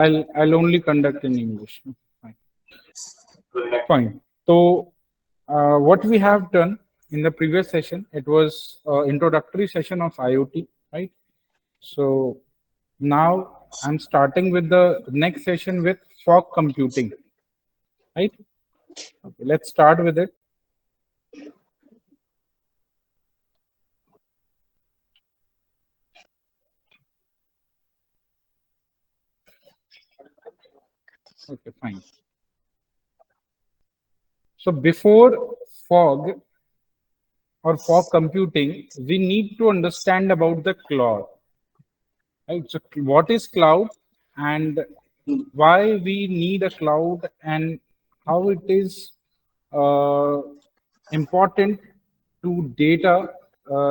I'll only conduct in English. Fine. Fine. So what we have done in the previous session, it was introductory session of IoT, right? So now I'm starting with the next session with fog computing, right? Okay, let's start with it. Okay, fine. So before fog or fog computing, we need to understand about the cloud, right? So what is cloud and why we need a cloud and how it is uh, important to data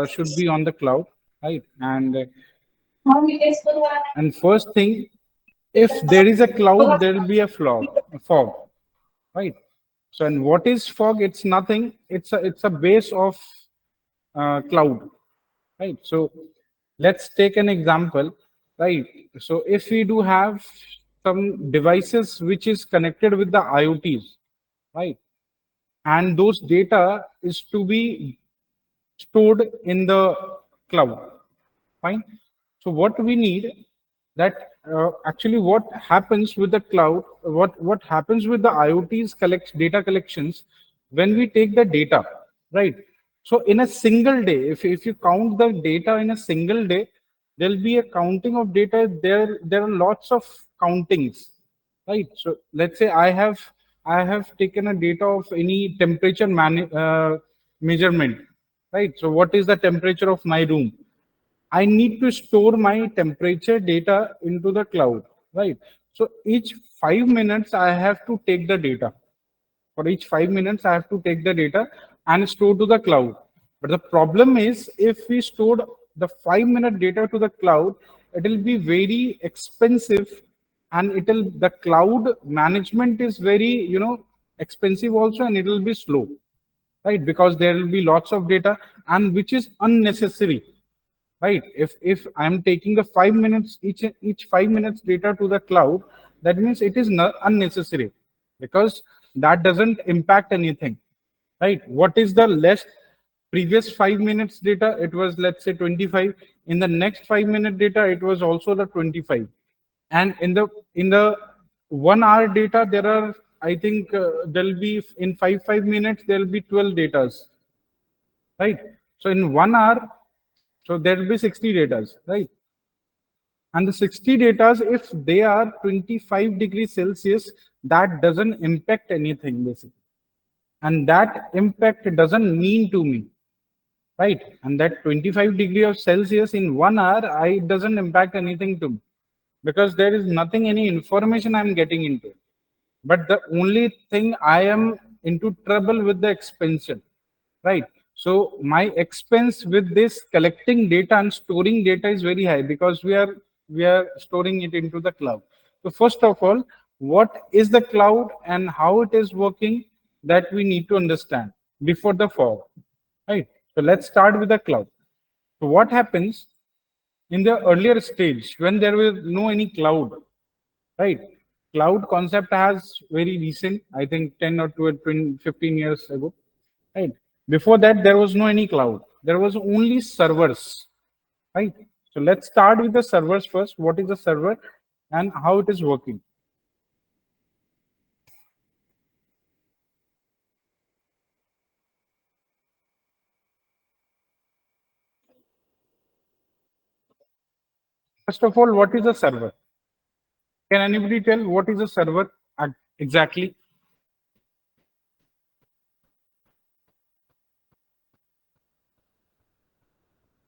should be on the cloud, right? And first thing, if there is a cloud, there will be a fog, right? So, and what is fog? It's nothing. It's a base of cloud, right? So, let's take an example, right? So, if we do have some devices which is connected with the IoTs, right? And those data is to be stored in the cloud, fine. So what we need that actually what happens with the cloud, what happens with the IoTs data collections when we take the data, right? So in a single day, if you count the data in a single day, there'll be a counting of data. There are lots of countings, right? So let's say I have taken a data of any temperature measurement, right? So what is the temperature of my room? I need to store my temperature data into the cloud, right? So each 5 minutes I have to take the data. For each 5 minutes I have to take the data and store to the cloud. But the problem is if we stored the 5 minute data to the cloud, it will be very expensive and the cloud management is very, expensive also, and it will be slow, right? Because there will be lots of data and which is unnecessary, right? If I'm taking the 5 minutes each 5 minutes data to the cloud, that means it is not unnecessary because that doesn't impact anything, right? What is the less previous 5 minutes data? It was, let's say, 25. In the next 5 minute data, it was also the 25. And in the 1 hour data, there are, I think, there'll be in five minutes there'll be 12 datas, right? So in 1 hour, so there will be 60 datas, right? And the 60 datas, if they are 25 degrees Celsius, that doesn't impact anything basically. And that impact doesn't mean to me, right? And that 25 degree of Celsius in 1 hour, I doesn't impact anything to me because there is nothing, any information I'm getting into. But the only thing I am into trouble with the expansion, right? So my expense with this collecting data and storing data is very high because we are storing it into the cloud. So first of all, what is the cloud and how it is working, that we need to understand before the fog, right? So let's start with the cloud. So what happens in the earlier stage when there was no any cloud, right? Cloud concept has very recent, I think 10 or 12, 20, 15 years ago, right? Before that, there was no any cloud. There was only servers, right? So let's start with the servers first. What is a server and how it is working? First of all, what is a server? Can anybody tell what is a server exactly?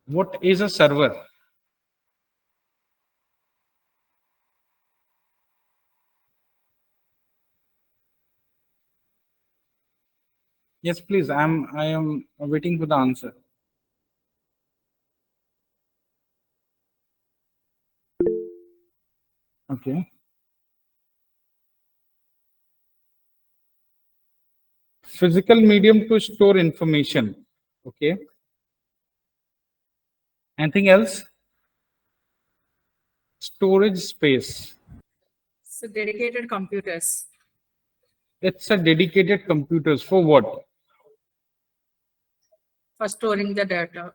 What is a server? Yes, please. I am waiting for the answer. Okay. Physical medium to store information. Okay. Anything else? Storage space. So dedicated computers It's a dedicated computers for what? for storing the data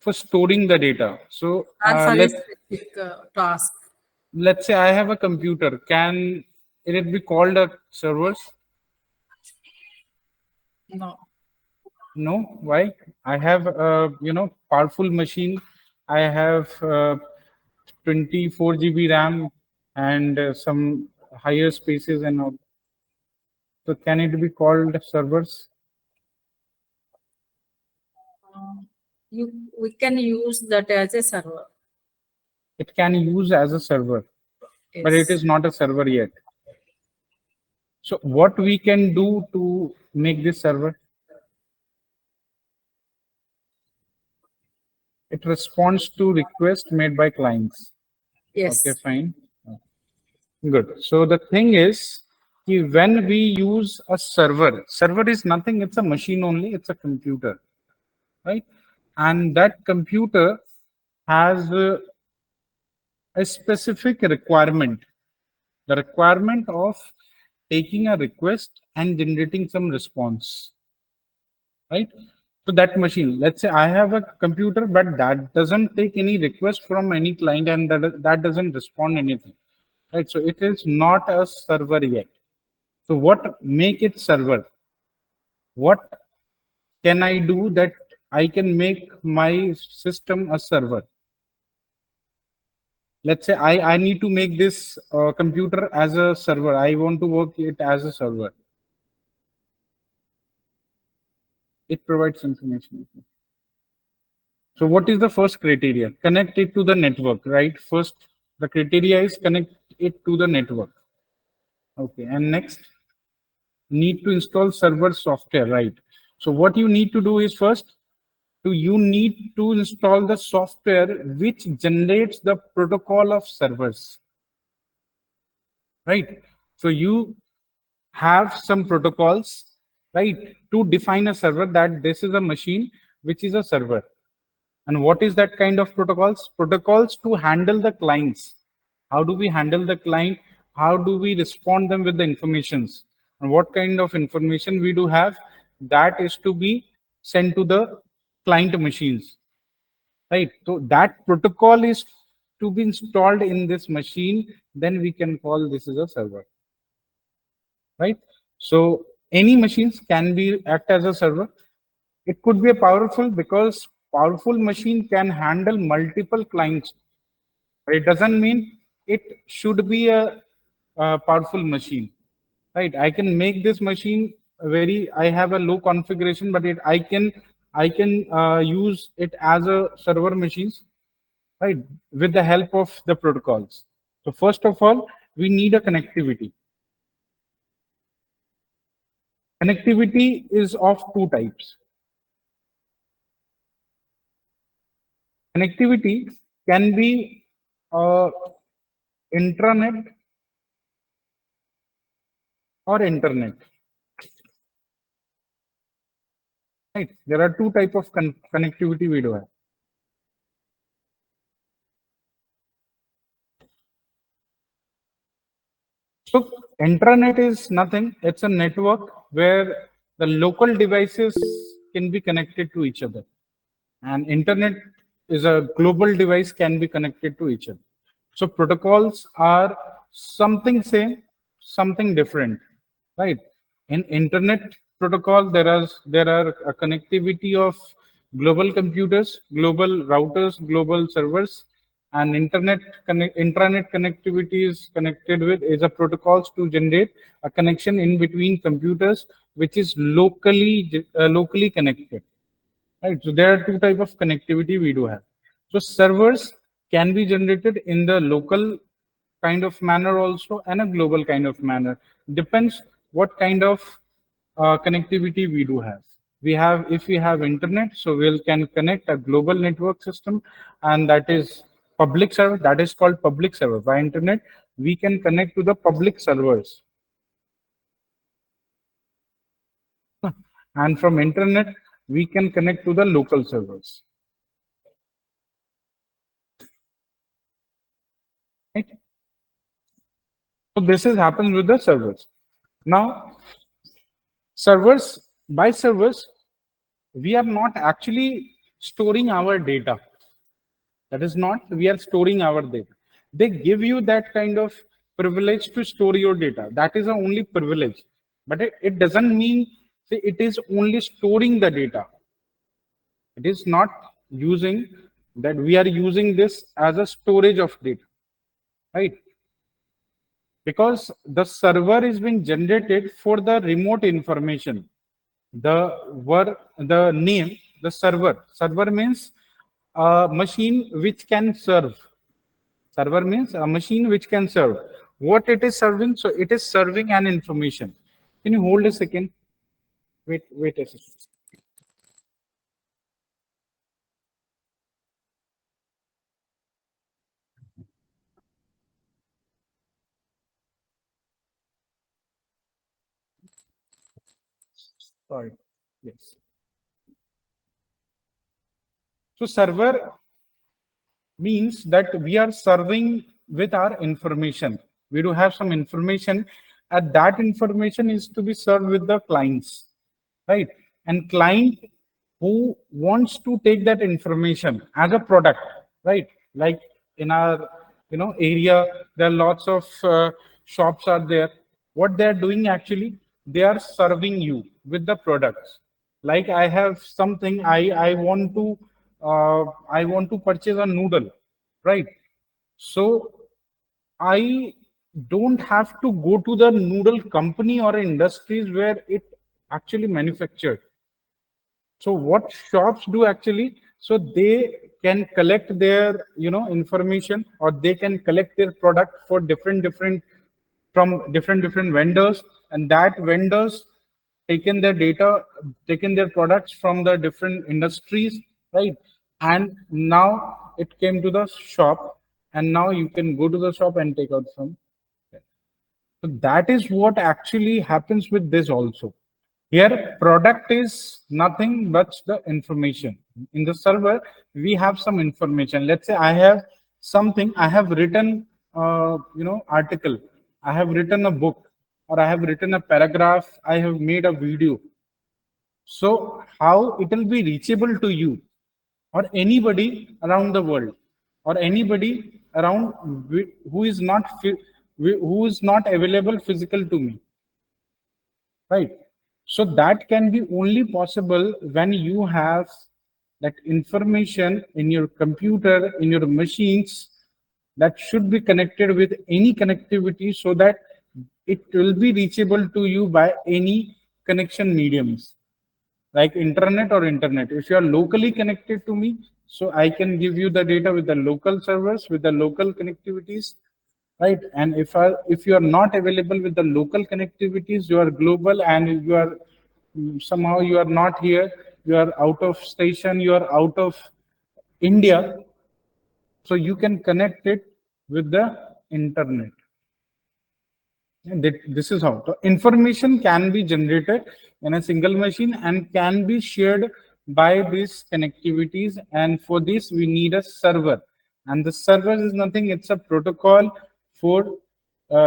For storing the data. So and for a specific task. let's say I have a computer. Can it be called a servers? No. No. Why? I have a powerful machine. I have 24 GB RAM and some higher spaces and all. So can it be called servers? We can use that as a server. It can use as a server, but it Yes. is not a server yet. So what we can do to make this server? It responds to requests made by clients. Okay, Yes. fine. Good. So the thing is, when we use a server is nothing, it's a machine only, it's a computer, right? And that computer has a specific requirement, the requirement of taking a request and generating some response, right? So that machine, let's say I have a computer, but that doesn't take any request from any client and that doesn't respond anything, right? So it is not a server yet. So what make it server? What can I do that I can make my system a server? Let's say I need to make this computer as a server. I want to work it as a server. It provides information. So what is the first criteria? Connect it to the network, right? First, the criteria is connect it to the network. Okay, and next, need to install server software, right? So what you need to do is first, you need to install the software which generates the protocol of servers, right? So you have some protocols, right, to define a server, that this is a machine which is a server. And what is that kind of protocols? Protocols to handle the clients. How do we handle the client? How do we respond them with the informations? And what kind of information we do have, that is to be sent to the client machines, right? So that protocol is to be installed in this machine, then we can call this is a server, right? So any machines can be act as a server. It could be a powerful, because powerful machine can handle multiple clients. It doesn't mean it should be a powerful machine, right? I can make this machine very. I have a low configuration, but I can use it as a server machines, right? With the help of the protocols. So first of all, we need a connectivity. Connectivity is of two types. Connectivity can be intranet or internet, right? There are two type of connectivity we do have. So intranet is nothing, it's a network where the local devices can be connected to each other, and internet is a global device, can be connected to each other. So protocols are something same, something different, right? In internet protocol, there are a connectivity of global computers, global routers, global servers, and intranet connectivity is connected with is a protocols to generate a connection in between computers, which is locally connected. Right. So there are two type of connectivity we do have. So servers can be generated in the local kind of manner also, and a global kind of manner. Depends what kind of connectivity we do have. We have, if we have internet, so we can connect a global network system, and that is public server. That is called public server. By internet, we can connect to the public servers, and from internet we can connect to the local servers. Right? So this is happens with the servers. Now, servers by servers, we are not actually storing our data. That is not, we are storing our data. They give you that kind of privilege to store your data. That is the only privilege. But it doesn't mean it is only storing the data. It is not using that we are using this as a storage of data, right? Because the server is being generated for the remote information. The name, the server means a machine which can serve. Server means a machine which can serve. What it is serving? So it is serving an information. Can you hold a second? Wait a second. Sorry. Yes. So server means that we are serving with our information. We do have some information, and that information is to be served with the clients, right? And client who wants to take that information as a product, right? Like in our area, there are lots of shops are there. What they are doing actually, they are serving you with the products. Like I have something, I want to purchase a noodle, right? So I don't have to go to the noodle company or industries where it actually manufactured. So what shops do actually, so they can collect their information, or they can collect their product for different from different vendors, and that vendors taken their data, taken their products from the different industries, right? And now it came to the shop, and now you can go to the shop and take out from there. So that is what actually happens with this also. Here, product is nothing but the information. In the server, we have some information. Let's say I have something, I have written, article, I have written a book, or I have written a paragraph, I have made a video. So how it will be reachable to you, or anybody around the world, or anybody around who is who is not available physical to me, right? So that can be only possible when you have that information in your computer, in your machines, that should be connected with any connectivity, so that it will be reachable to you by any connection mediums, like internet. If you are locally connected to me, so I can give you the data with the local servers, with the local connectivities, right? And if you are not available with the local connectivities, you are global, and you are somehow you are not here, you are out of station, you are out of India, so you can connect it with the internet. And this is how the information can be generated in a single machine and can be shared by these connectivities. And for this, we need a server. And the server is nothing, it's a protocol for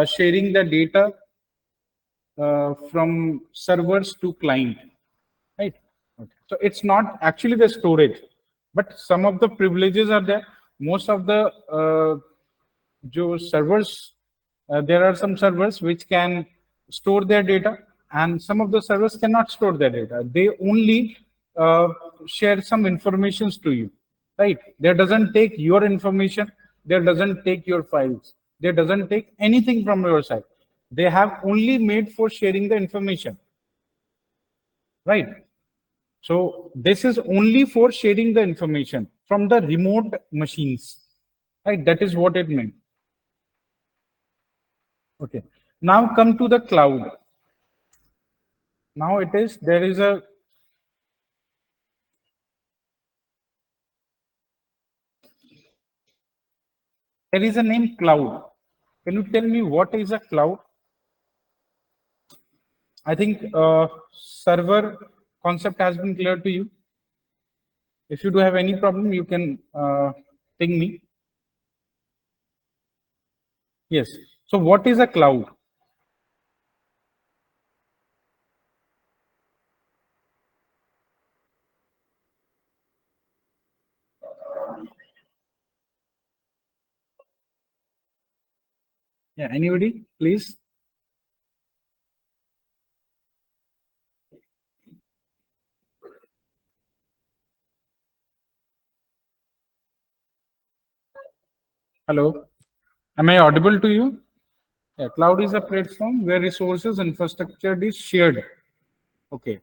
sharing the data from servers to client, right? Okay. So it's not actually the storage, but some of the privileges are there. Most of the servers, there are some servers which can store their data, and some of the servers cannot store their data. They only uh, share some informations to you, right? There doesn't take your information, there doesn't take your files, there doesn't take anything from your side. They have only made for sharing the information, right? So this is only for sharing the information from the remote machines, right? That is what it meant. Okay. Now come to the cloud. Now there is a name cloud. Can you tell me what is a cloud? I think server concept has been clear to you. If you do have any problem, you can ping me. Yes. So what is a cloud? Yeah, anybody, please? Hello, am I audible to you? Yeah, cloud is a platform where resources infrastructure is shared. Okay.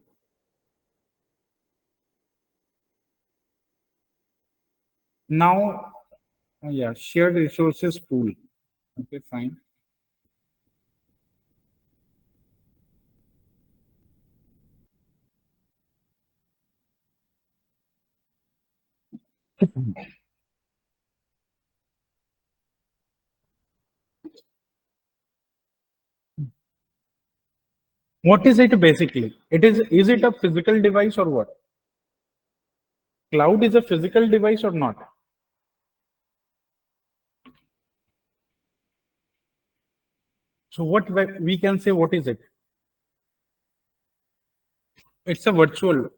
Now, yeah, shared resources pool. Okay, fine. What is it basically? Is it a physical device or what? Cloud is a physical device or not? So what we can say, what is it? It's a virtual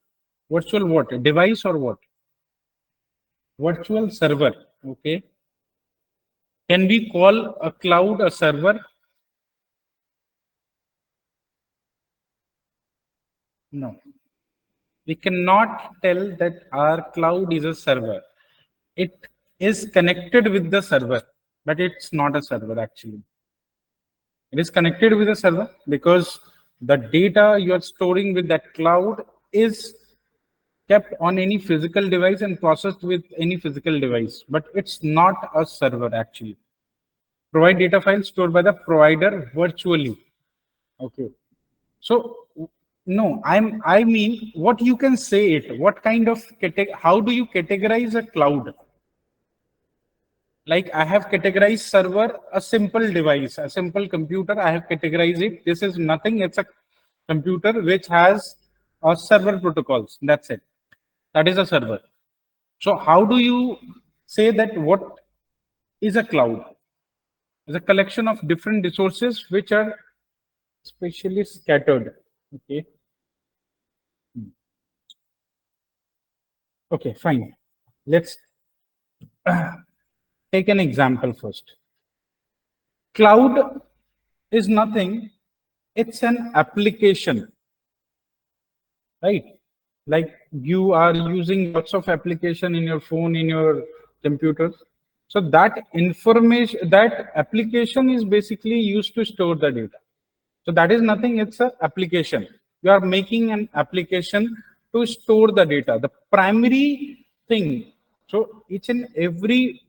what? A device or what? Virtual server. Okay. Can we call a cloud a server? No. We cannot tell that our cloud is a server. It is connected with the server, but it's not a server actually. It is connected with a server because the data you're storing with that cloud is kept on any physical device and processed with any physical device, but it's not a server actually. Provide data files stored by the provider virtually. Okay. So no, I mean what you can say it. What kind of how do you categorize a cloud? Like I have categorized server, a simple device, a simple computer. I have categorized it. This is nothing. It's a computer which has a server protocols. That's it. That is a server. So how do you say that what is a cloud? It's a collection of different resources which are spatially scattered. Okay. Okay, fine. Let's take an example first. Cloud is nothing. It's an application, right? Like you are using lots of application in your phone, in your computers. So that information, that application is basically used to store the data. So that is nothing, it's an application. You are making an application to store the data. The primary thing, so each and every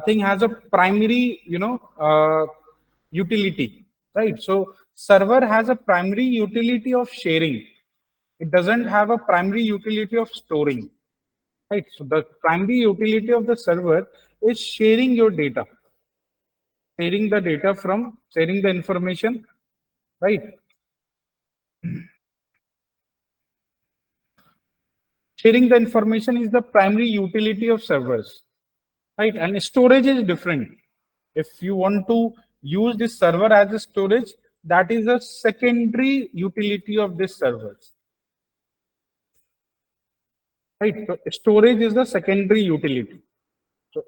thing has a primary, utility, right? So server has a primary utility of sharing. It doesn't have a primary utility of storing, right? So the primary utility of the server is sharing your data, sharing the data from, sharing the information, right? Sharing the information is the primary utility of servers, right? And storage is different. If you want to use this server as a storage, that is a secondary utility of this servers, right? So storage is the secondary utility. So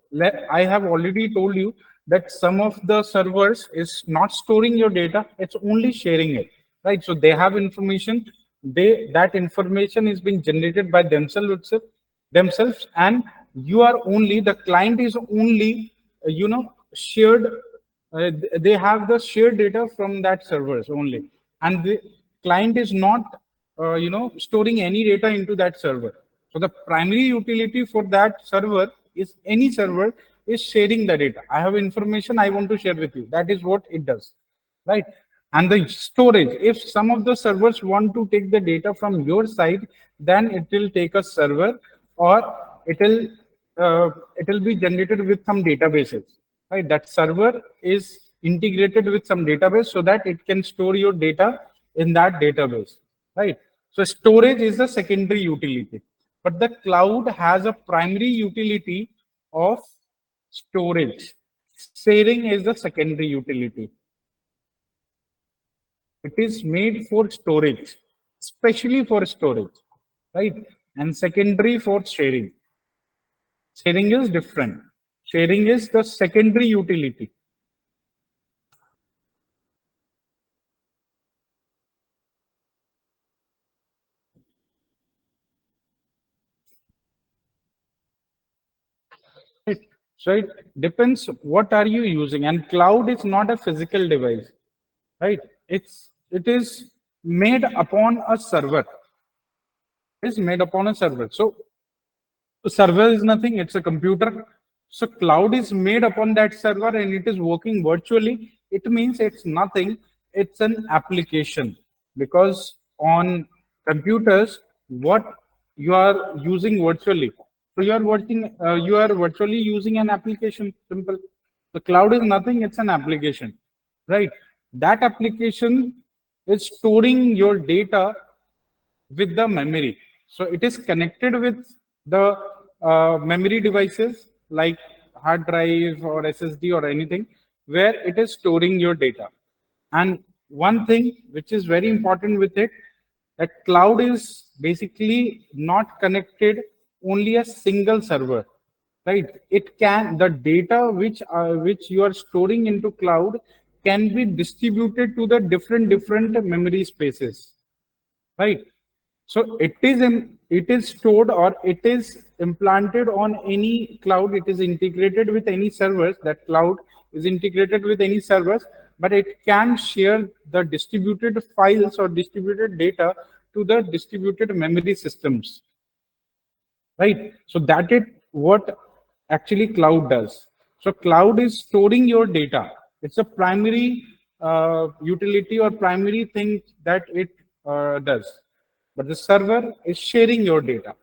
I have already told you that some of the servers is not storing your data; it's only sharing it, right? So they have information. That information is being generated by themselves, and you are only the client is only shared. They have the shared data from that servers only, and the client is not storing any data into that server. So the primary utility for that server is any server is sharing the data. I have information I want to share with you. That is what it does, right? And the storage, if some of the servers want to take the data from your side, then it will take a server, or it will it will be generated with some databases, right? That server is integrated with some database so that it can store your data in that database, right? So storage is the secondary utility, but the cloud has a primary utility of storage. Sharing is the secondary utility. It is made for storage, especially for storage, right? And secondary for sharing. Sharing is different. Sharing is the secondary utility. Right. So it depends what are you using. And cloud is not a physical device, right? It is made upon a server. It is made upon a server. So server is nothing, it's a computer. So cloud is made upon that server and it is working virtually. It means it's nothing, it's an application. Because on computers, what you are using virtually. So you are virtually using an application, simple. The cloud is nothing, it's an application, right? That application is storing your data with the memory. So it is connected with the memory devices like hard drive or SSD or anything where it is storing your data. And one thing which is very important with it, that cloud is basically not connected only a single server, right? It can the data which you are storing into cloud can be distributed to the different memory spaces, right? So it is stored or it is implanted on any cloud. It is integrated with any servers. That cloud is integrated with any servers, but it can share the distributed files or distributed data to the distributed memory systems, right? So that is what actually cloud does. So cloud is storing your data. It's a primary utility or primary thing that it does. But the server is sharing your data,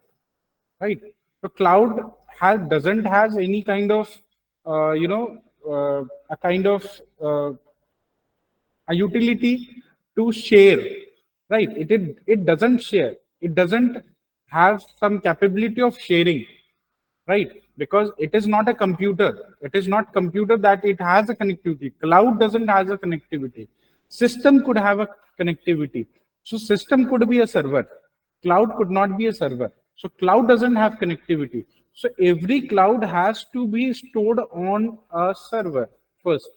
right? So cloud doesn't has any kind of a kind of a utility to share, right? It doesn't share. It doesn't have some capability of sharing, right? Because it is not a computer. It is not computer that it has a connectivity. Cloud doesn't has a connectivity. System could have a connectivity. So system could be a server. Cloud could not be a server. So cloud doesn't have connectivity. So every cloud has to be stored on a server first,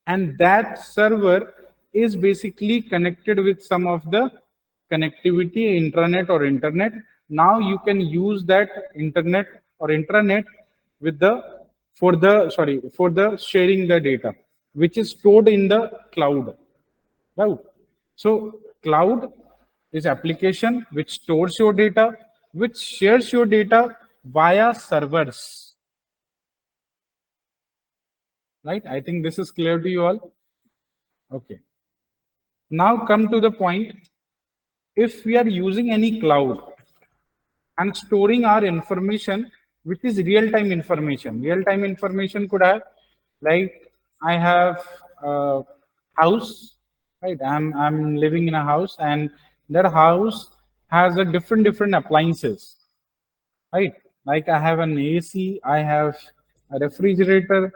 and that server is basically connected with some of the connectivity intranet or internet. Now you can use that internet or intranet with the for the sharing the data which is stored in the cloud, right? So cloud is application which stores your data, which shares your data via servers, right? I think this is clear to you all. Okay. Now come to the point, if we are using any cloud and storing our information, which is real-time information. Real-time information could have, like, I have a house, right? I'm living in a house, and that house has a different appliances, right? Like I have an AC, I have a refrigerator,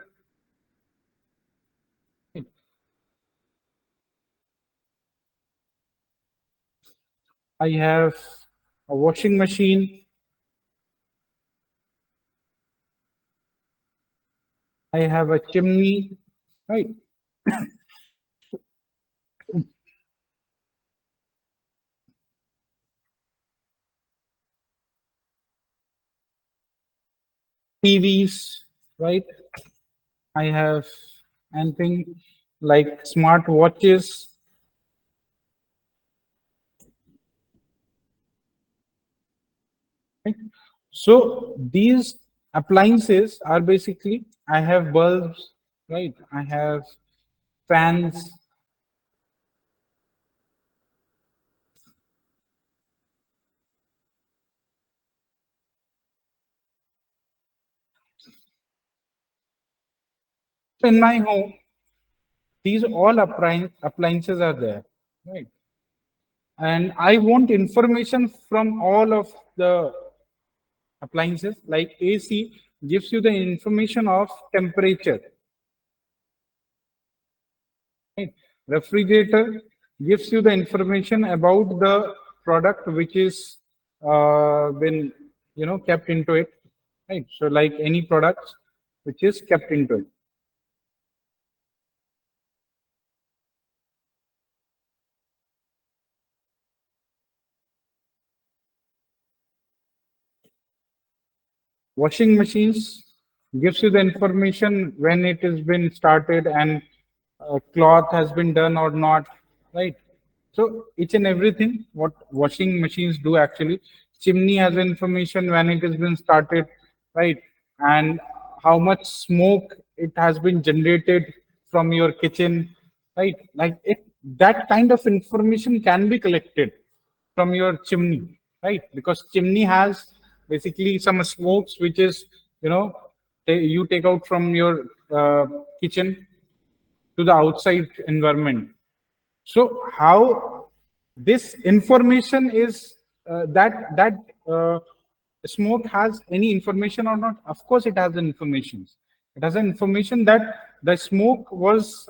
I have a washing machine, I have a chimney, right? TVs, right? I have anything like smart watches. Right? So these appliances are basically, I have bulbs, right? I have fans. So in my home, these all appliances are there, right? And I want information from all of the appliances. Like AC gives you the information of temperature, right? Refrigerator gives you the information about the product which is been kept into it, right? So like any products which is kept into it. Washing machines gives you the information when it has been started and cloth has been done or not, right? So each and everything what washing machines do actually. Chimney has information when it has been started, right? And how much smoke it has been generated from your kitchen, right? Like it, that kind of information can be collected from your chimney, right? Because chimney has basically some smokes which is, you know, you take out from your kitchen to the outside environment. So how this information is that uh, smoke has any information or not? Of course, it has information. It has an information that the smoke was,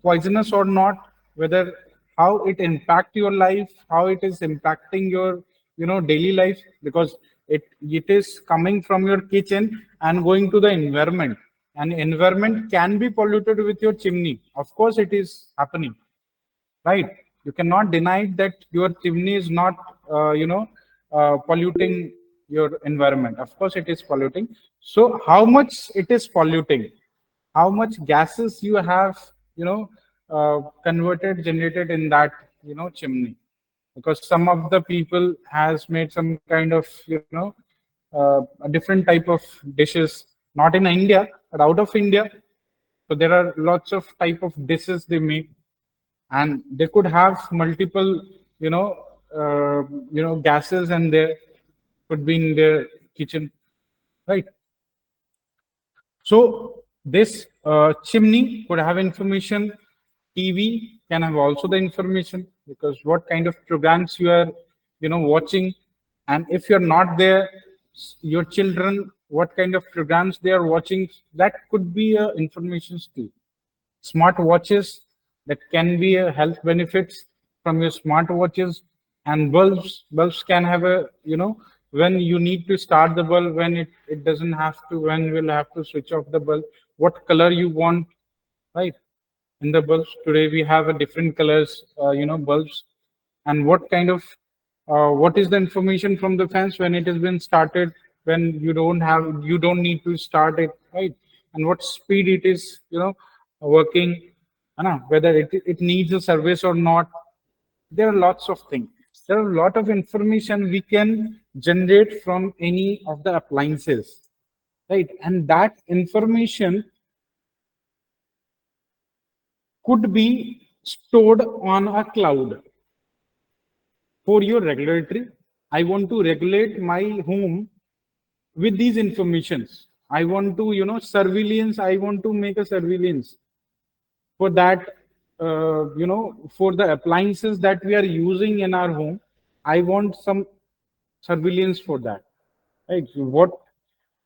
poisonous or not. Whether how it impact your life, how it is impacting your, daily life, because it is coming from your kitchen and going to the environment, and environment can be polluted with your chimney. Of course, it is happening, right? You cannot deny that your chimney is not polluting your environment. Of course it is polluting. So how much it is polluting, how much gases you have, converted, generated in that, chimney, because some of the people has made some kind of, a different type of dishes, not in India but out of India. So there are lots of type of dishes they make, and they could have multiple, you know gases, and there could be in their kitchen, right? So this chimney could have information. TV can have also the information, because what kind of programs you are, watching, and if you're not there, your children, what kind of programs they are watching, that could be information too. Smart watches, that can be a health benefits from your smart watches. And bulbs can have a, when you need to start the bulb, when it doesn't have to, when we'll have to switch off the bulb, what color you want, right? In the bulbs today we have a different colors, bulbs. And what kind of, what is the information from the fans when it has been started, when you don't need to start it, right? And what speed it is, working, whether it needs a service or not. There are lots of things. There are a lot of information we can generate from any of the appliances, right? And that information could be stored on a cloud for your regulatory. I want to regulate my home with these informations. I want to, surveillance. I want to make a surveillance for that, for the appliances that we are using in our home. I want some surveillance for that, right? What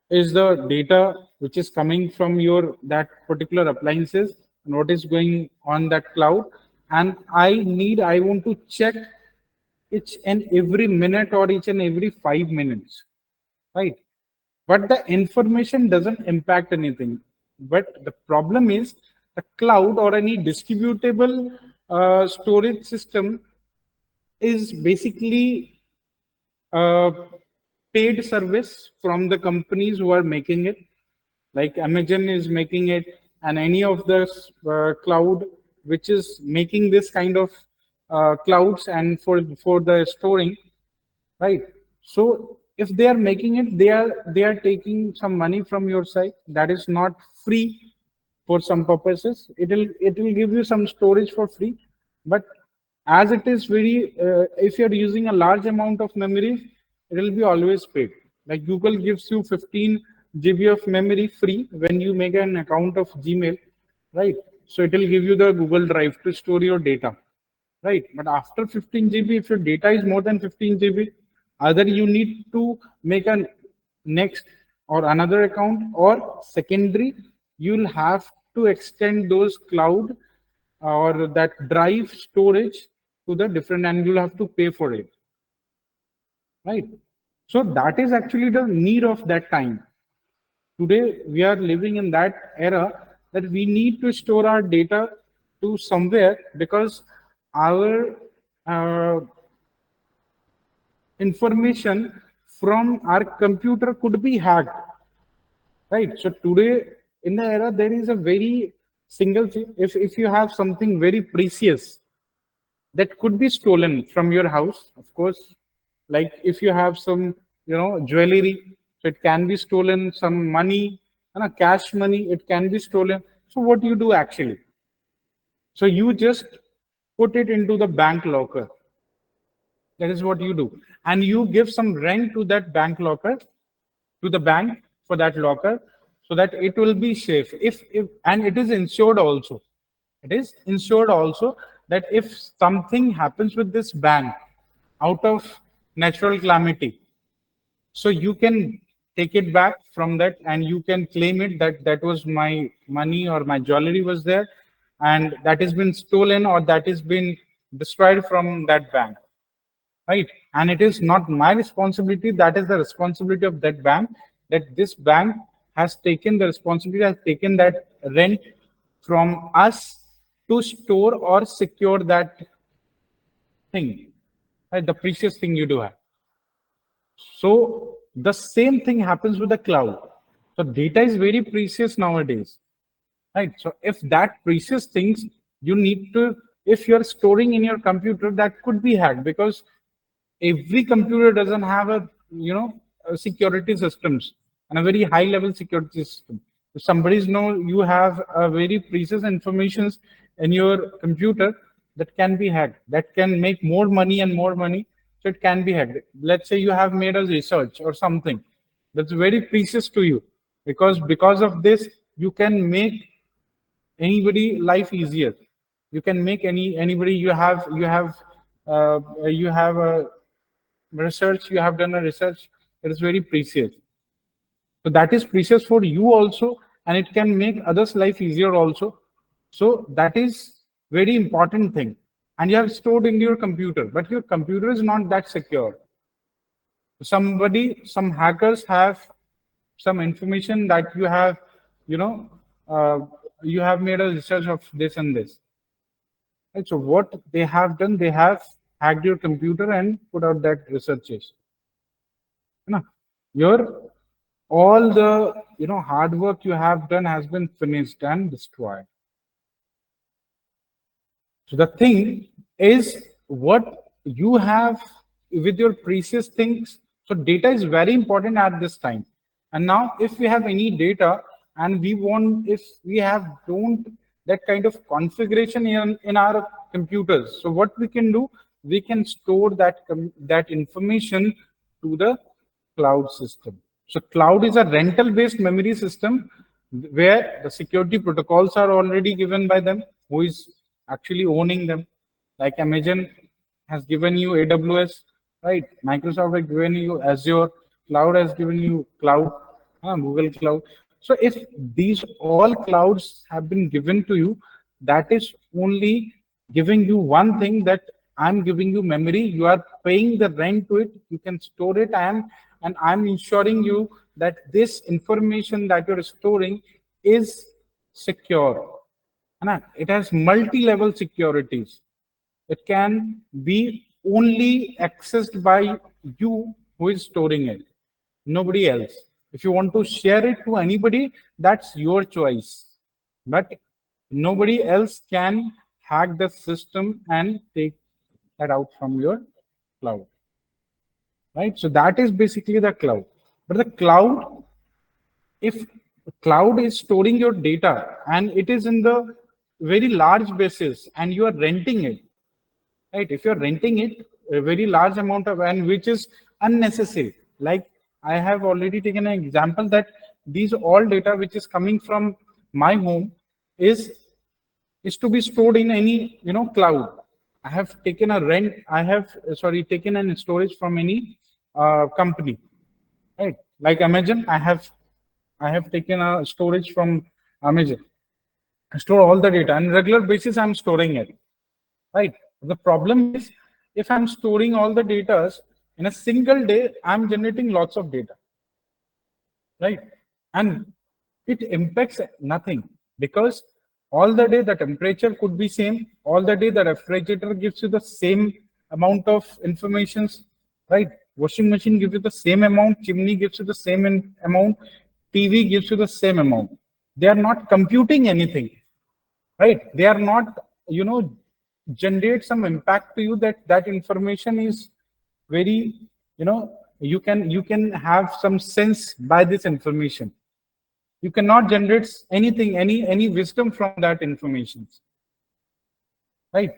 is the data which is coming from your that particular appliances, and what is going on that cloud? And I want to check each and every minute or each and every 5 minutes, right? But the information doesn't impact anything. But the problem is the cloud or any distributable storage system is basically a paid service from the companies who are making it, like Amazon is making it, and any of the cloud which is making this kind of clouds and for the storing, right? So if they are making it, they are taking some money from your side. That is not free. For some purposes it will give you some storage for free, but as it is very, if you're using a large amount of memory, it will be always paid. Like Google gives you 15 GB of memory free when you make an account of Gmail, right? So it will give you the Google Drive to store your data, right? But after 15 GB, if your data is more than 15 GB, either you need to make a next or another account, or secondary, you'll have to extend those cloud or that drive storage to the different, and you'll have to pay for it, right? So that is actually the need of that time. Today we are living in that era that we need to store our data to somewhere, because our uh, information from our computer could be hacked, right? So today in the era there is a very single thing. If you have something very precious that could be stolen from your house, of course, like if you have some, jewelry, so it can be stolen. Some money, cash money, it can be stolen. So what do you do actually? So you just put it into the bank locker. That is what you do. And you give some rent to that bank locker, to the bank for that locker, so that it will be safe. If and it is insured also. It is insured also that if something happens with this bank out of natural calamity, so you can take it back from that and you can claim it that that was my money or my jewelry was there, and that has been stolen or that has been destroyed from that bank, right? And it is not my responsibility, that is the responsibility of that bank, that this bank has taken the responsibility, has taken that rent from us to store or secure that thing, right? The precious thing you do have. So the same thing happens with the cloud. So data is very precious nowadays, right? So if that precious things you need to, if you're storing in your computer, that could be hacked, because every computer doesn't have a security systems and a very high level security system. If somebody's know you have a very precious informations in your computer, that can be hacked, that can make more money and more money, so it can be hacked. Let's say you have made a research or something that's very precious to you, because of this you can make anybody life easier. You can make anybody, you have a research, you have done a research that is very precious, so that is precious for you also, and it can make others life easier also. So that is very important thing, and you have stored in your computer, but your computer is not that secure. Some hackers have some information that you have, you know uh, you have made a research of this and this, right? So what they have done, they have hacked your computer and put out that researches. You know, your all the hard work you have done has been finished and destroyed. So the thing is what you have with your precious things. So data is very important at this time. And now if we have any data and we want, if we have don't that kind of configuration in our computers, so what we can do, we can store that information to the cloud system. So cloud is a rental based memory system where the security protocols are already given by them, who is actually owning them. Like Amazon has given you AWS, right? Microsoft has given you Azure, cloud has given you cloud, Google Cloud. So if these all clouds have been given to you, that is only giving you one thing, that I'm giving you memory. You are paying the rent to it. You can store it, and I'm ensuring you that this information that you're storing is secure. It has multi-level securities. It can be only accessed by you who is storing it, nobody else. If you want to share it to anybody, that's your choice. But nobody else can hack the system and take that out from your cloud, right? So that is basically the cloud. But the cloud, if cloud is storing your data and it is in the very large basis and you are renting it, right? If you're renting it a very large amount of, and which is unnecessary, like I have already taken an example that these all data which is coming from my home is to be stored in any cloud. I have taken a rent, I have taken an storage from any company, right? Like Amazon, I have taken a storage from Amazon. store all the data, and regular basis I'm storing it, right? The problem is, if I'm storing all the data in a single day, I'm generating lots of data, right? And it impacts nothing, because all the day the temperature could be same, all the day the refrigerator gives you the same amount of informations, right? Washing machine gives you the same amount, chimney gives you the same amount, TV gives you the same amount. They are not computing anything, right? They are not, generate some impact to you, that that information is very, you can have some sense by this information. You cannot generate anything, any wisdom from that information, right?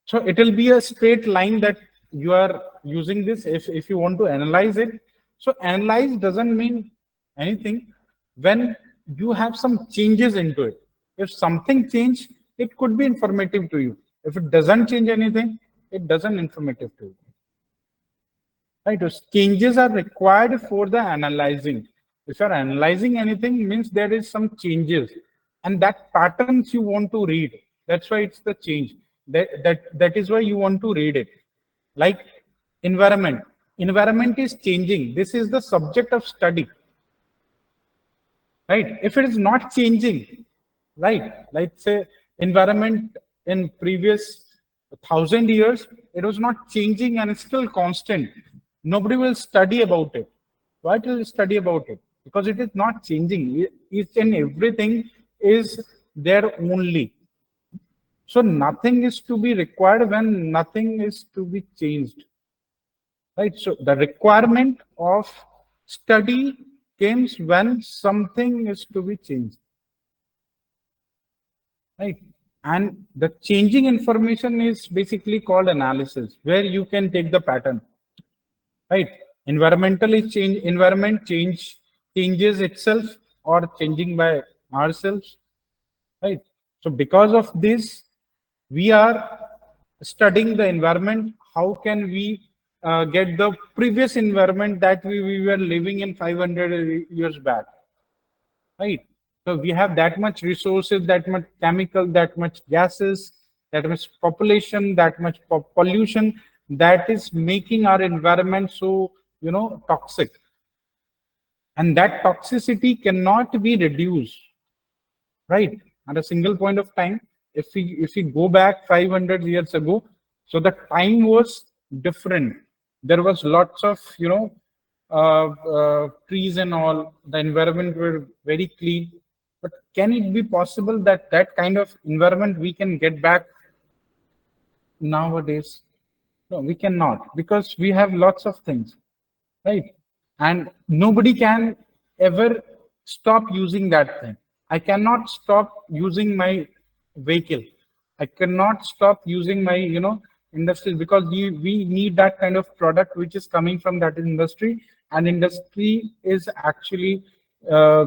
So it will be a straight line that you are using this, if you want to analyze it. So analyze doesn't mean anything when you have some changes into it. If something change, it could be informative to you. If it doesn't change anything, it doesn't informative to you, right? So changes are required for the analyzing. If you're analyzing anything, means there is some changes, and that patterns you want to read. That's why it's the change. That is why you want to read it. Like environment is changing. This is the subject of study, right? If it is not changing, right, like say environment in previous 1,000 years, it was not changing and it's still constant, nobody will study about it. Why will study about it? Because it is not changing. Each and everything is there only. So nothing is to be required when nothing is to be changed, right? So the requirement of study comes when something is to be changed, right? And the changing information is basically called analysis, where you can take the pattern, right? Environment changes itself or changing by ourselves, right? So because of this, we are studying the environment. How can we get the previous environment that we were living in 500 years back, right? So we have that much resources, that much chemical, that much gases, that much population, that much pollution, that is making our environment so, toxic. And that toxicity cannot be reduced, right? At a single point of time, if we go back 500 years ago, so the time was different. There was lots of, trees and all. The environment were very clean. But can it be possible that that kind of environment we can get back nowadays? No, we cannot, because we have lots of things, right? And nobody can ever stop using that thing. I cannot stop using my vehicle. I cannot stop using my, industry, because we need that kind of product which is coming from that industry, and industry is actually uh,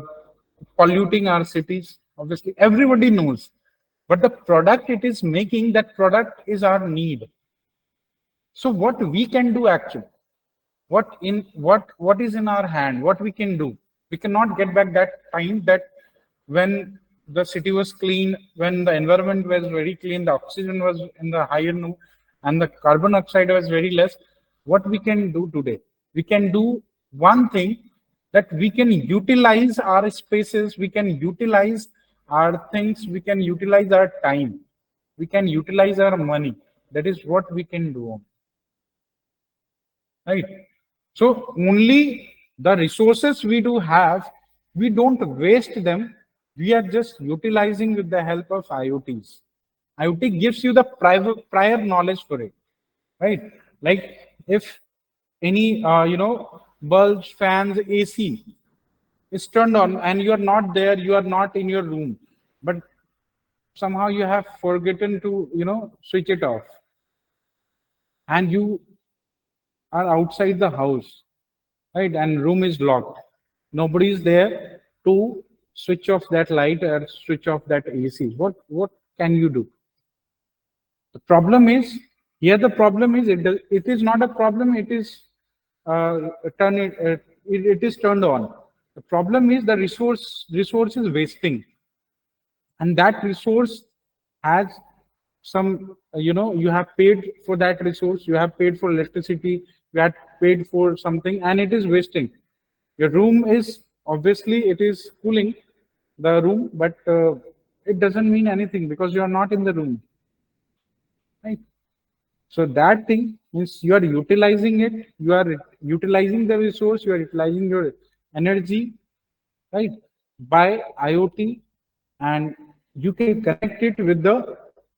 polluting our cities. Obviously, everybody knows, but the product it is making, that product is our need. So what we can do actually, what is in our hand, what we can do? We cannot get back that time, that when the city was clean, when the environment was very clean, the oxygen was in the higher note, and the carbon dioxide was very less. What we can do today? We can do one thing, that we can utilize our spaces, we can utilize our things, we can utilize our time, we can utilize our money. That is what we can do, right? So only the resources we do have, we don't waste them. We are just utilizing with the help of IoTs. IoT gives you the prior knowledge for it, right? Like if any, bulbs, fans, AC is turned on and you are not there, you are not in your room, but somehow you have forgotten to, switch it off, and you are outside the house, right? And room is locked. Nobody is there to switch off that light or switch off that AC. What can you do? The problem is, here the problem is, it is not a problem. It is turn it, it is turned on. The problem is the resource is wasting, and that resource has some, you have paid for that resource, you have paid for electricity, you have paid for something, and it is wasting. Your room is, obviously it is cooling the room, but it doesn't mean anything because you are not in the room, right? So that thing means you are utilizing it, you are utilizing the resource, you are utilizing your energy, right, by IoT, and you can connect it with the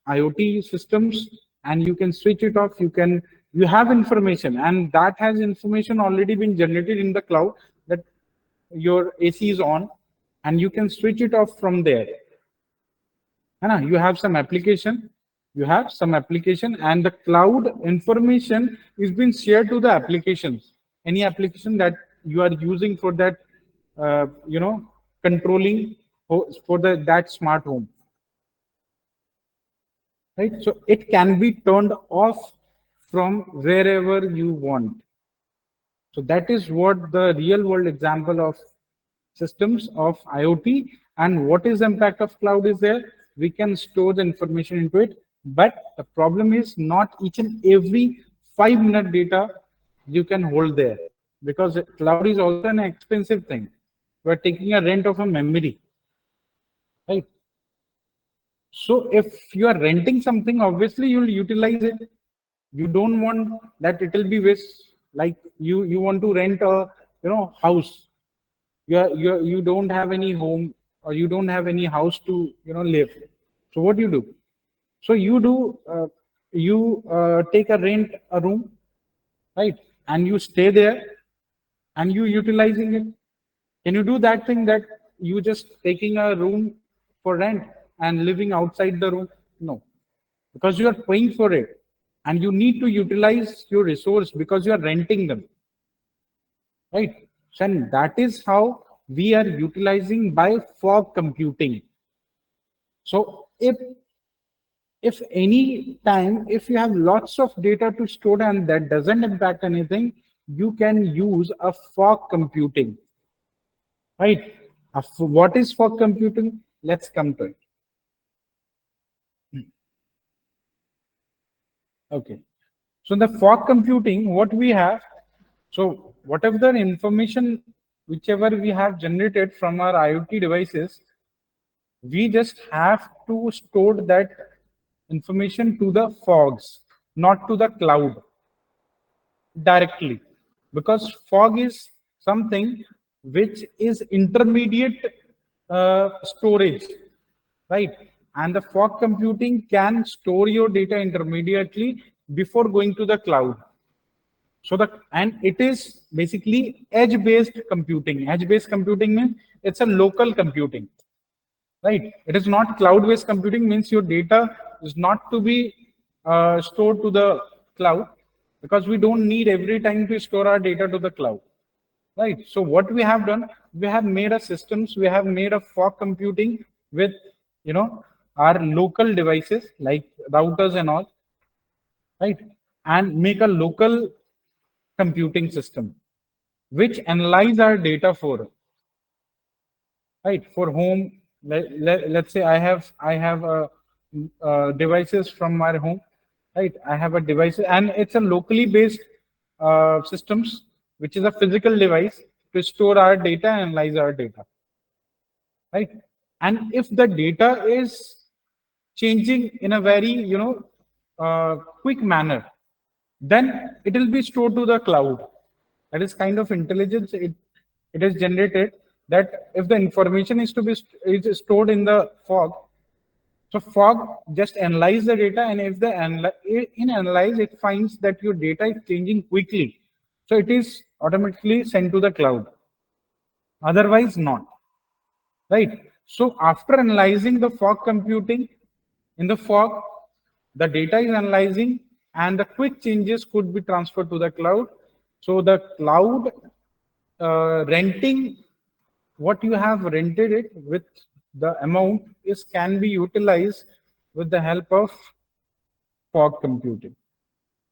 IoT systems, and you can switch it off. You have information, and that has information already been generated in the cloud that your AC is on, and you can switch it off from there. You have some application, and the cloud information is being shared to the applications. Any application that you are using for that, controlling for that smart home, right? So it can be turned off from wherever you want. So that is what the real world example of systems of IoT. And what is the impact of cloud is there? We can store the information into it, but the problem is not each and every 5-minute data you can hold there, because cloud is also an expensive thing. We are taking a rent of a memory, right? So if you are renting something, obviously you will utilize it. You don't want that it will be waste. Like you want to rent a house. You don't have any home, or you don't have any house to live. So what do you do? So you take a rent a room, right? And you stay there, and you utilizing it. Can you do that thing that you just taking a room for rent and living outside the room? No, because you are paying for it, and you need to utilize your resource because you are renting them, right? So, and that is how we are utilizing by fog computing. So if any time, if you have lots of data to store and that doesn't impact anything, you can use a fog computing, right? What is fog computing? Let's come to it. Okay. So the fog computing, what we have, so whatever the information, whichever we have generated from our IoT devices, we just have to store that information to the fogs, not to the cloud directly, because fog is something which is intermediate storage, right? And the fog computing can store your data intermediately before going to the cloud. So and it is basically edge-based computing. Edge-based computing means it's a local computing, right? It is not cloud-based computing, means your data is not to be stored to the cloud, because we don't need every time to store our data to the cloud, right? So what we have done, we have made a systems, we have made a fog computing with our local devices like routers and all, right? And make a local computing system which analyze our data for, right, for home. Let's say I have devices from my home, right? I have a device, and it's a locally based systems, which is a physical device to store our data and analyze our data, right? And if the data is changing in a very quick manner, then it will be stored to the cloud. That is kind of intelligence it is generated, that if the information is to be is stored in the fog, so fog just analyze the data, and if the in analyze it finds that your data is changing quickly, so it is automatically sent to the cloud, otherwise not, right? So after analyzing the fog computing, in the fog the data is analyzing, and the quick changes could be transferred to the cloud. So the cloud renting, what you have rented it with, the amount is can be utilized with the help of fog computing.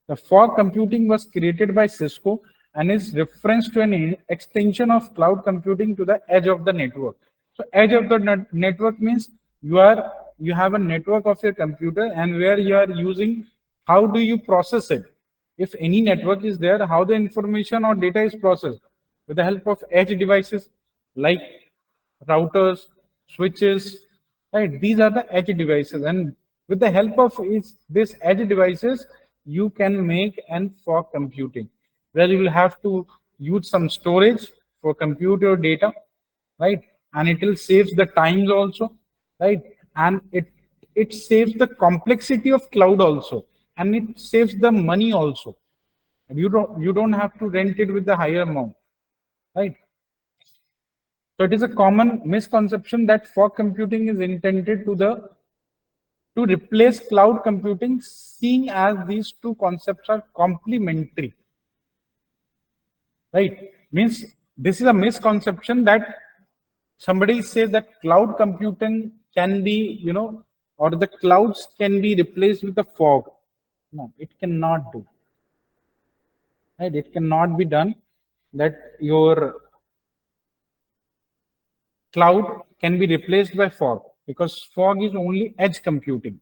The fog computing was created by Cisco and is reference to an extension of cloud computing to the edge of the network. So edge of the network means you have a network of your computer, and where you are using, how do you process it? If any network is there, how the information or data is processed? With the help of edge devices like routers, switches, right? These are the edge devices, and with the help of this edge devices, you can make and for computing, where you will have to use some storage for compute your data, right? And it will save the times also, right? And it saves the complexity of cloud also, and it saves the money also. And you don't have to rent it with the higher amount, right? So it is a common misconception that fog computing is intended to replace cloud computing, seeing as these two concepts are complementary, right? Means this is a misconception that somebody says that cloud computing can be, or the clouds can be replaced with the fog. No, it cannot do. Right? It cannot be done that your cloud can be replaced by fog, because fog is only edge computing.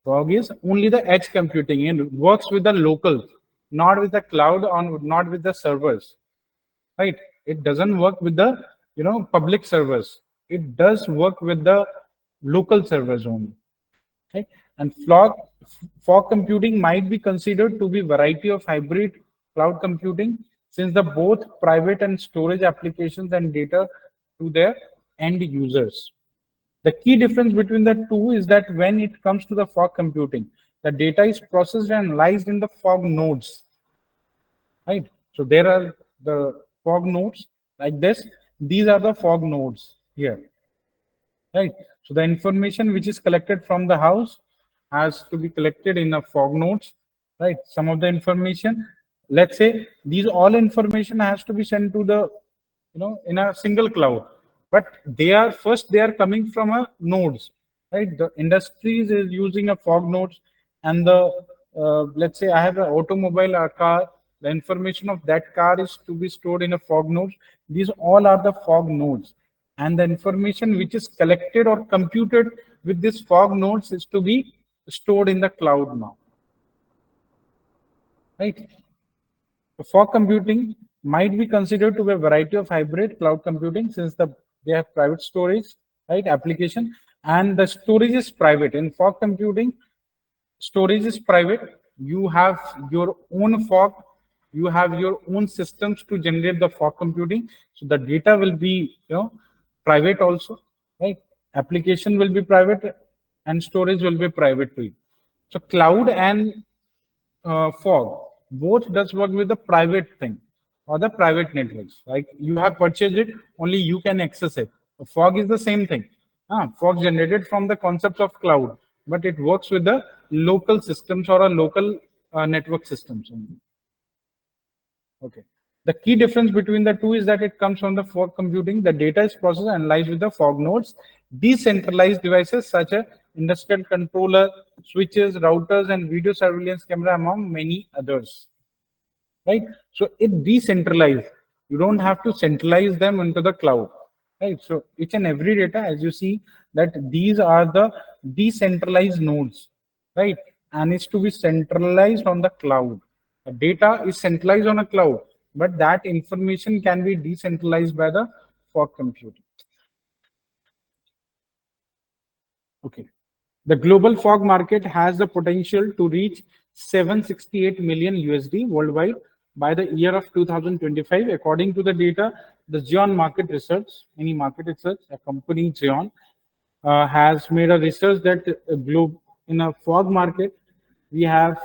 Fog is only the edge computing and works with the locals, not with the cloud, or not with the servers. Right? It doesn't work with the public servers. It does work with the local servers only. Right? And fog computing might be considered to be variety of hybrid cloud computing, since the both private and storage applications and data to their end users. The key difference between the two is that when it comes to the fog computing, the data is processed and analyzed in the fog nodes, right? So there are the fog nodes like this. These are the fog nodes here, right? So the information which is collected from the house has to be collected in a fog nodes, right? Some of the information, let's say these all information has to be sent to the, in a single cloud, but they are coming from a nodes, right? The industries is using a fog nodes, and the let's say I have an automobile, a car, the information of that car is to be stored in a fog nodes. These all are the fog nodes, and the information which is collected or computed with this fog nodes is to be stored in the cloud now, right? Fog computing might be considered to be a variety of hybrid cloud computing, since they have private storage, right, application, and the storage is private. In fog computing, storage is private. You have your own fog, you have your own systems to generate the fog computing. So the data will be, private also, right? Application will be private and storage will be private too. So cloud and fog both does work with the private thing or the private networks. Like you have purchased it, only you can access it. Fog is the same thing. Fog generated from the concepts of cloud, but it works with the local systems or a local network systems only. Okay. The key difference between the two is that it comes from the fog computing. The data is processed and lies with the fog nodes. Decentralized devices such as industrial controller, switches, routers, and video surveillance camera, among many others. Right? So it decentralized. You don't have to centralize them into the cloud. Right? So each and every data, as you see, that these are the decentralized nodes, right? And it's to be centralized on the cloud. The data is centralized on a cloud, but that information can be decentralized by the fog computing. Okay. The global fog market has the potential to reach 768 million USD worldwide by the year of 2025, according to the data, the Xeon Market Research, any market research, a company Xeon, has made a research that globe in a fog market, we have,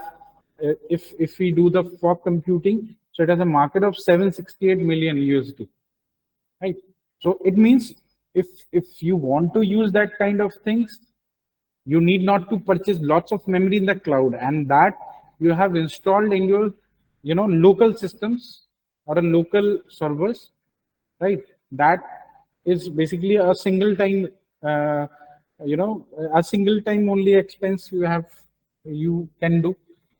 if we do the fog computing, so it has a market of 768 million USD, right? So it means if you want to use that kind of things, you need not to purchase lots of memory in the cloud, and that you have installed in your local systems or a local servers, right? That is basically a single time a single time only expense you can do,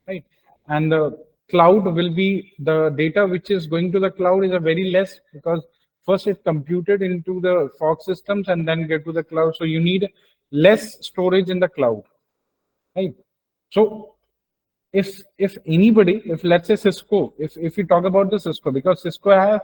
right? And the cloud will be, the data which is going to the cloud is a very less, because first it's computed into the fog systems and then get to the cloud. So you need less storage in the cloud, right? So if anybody, if let's say Cisco, if we talk about the Cisco, because Cisco have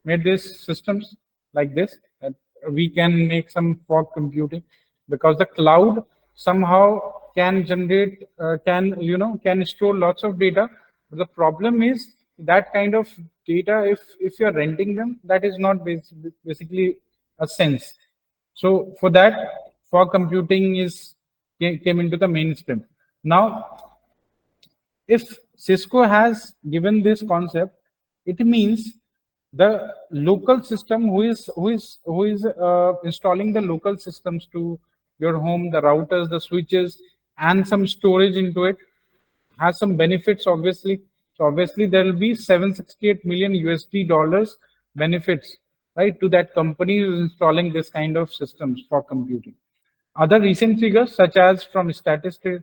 made these systems like this, that we can make some fog computing, because the cloud somehow can generate, can store lots of data. But the problem is that kind of data, if you're renting them, that is not basically a sense. So for that, fog computing came into the mainstream. Now, if Cisco has given this concept, it means the local system who is installing the local systems to your home, the routers, the switches, and some storage into it, has some benefits, obviously. So obviously there will be 768 million USD dollars benefits, right, to that company who is installing this kind of systems for computing. Other recent figures, such as from Statista,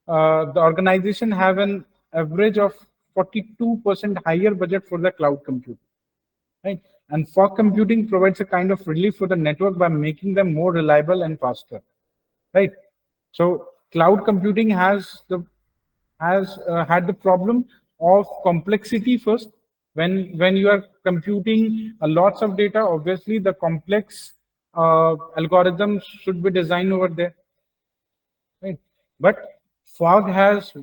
the organization have an average of 42% higher budget for the cloud computing, right? And fog computing provides a kind of relief for the network by making them more reliable and faster, right? So cloud computing has had the problem of complexity first. When you are computing lots of data, obviously the complex algorithms should be designed over there, right? But fog has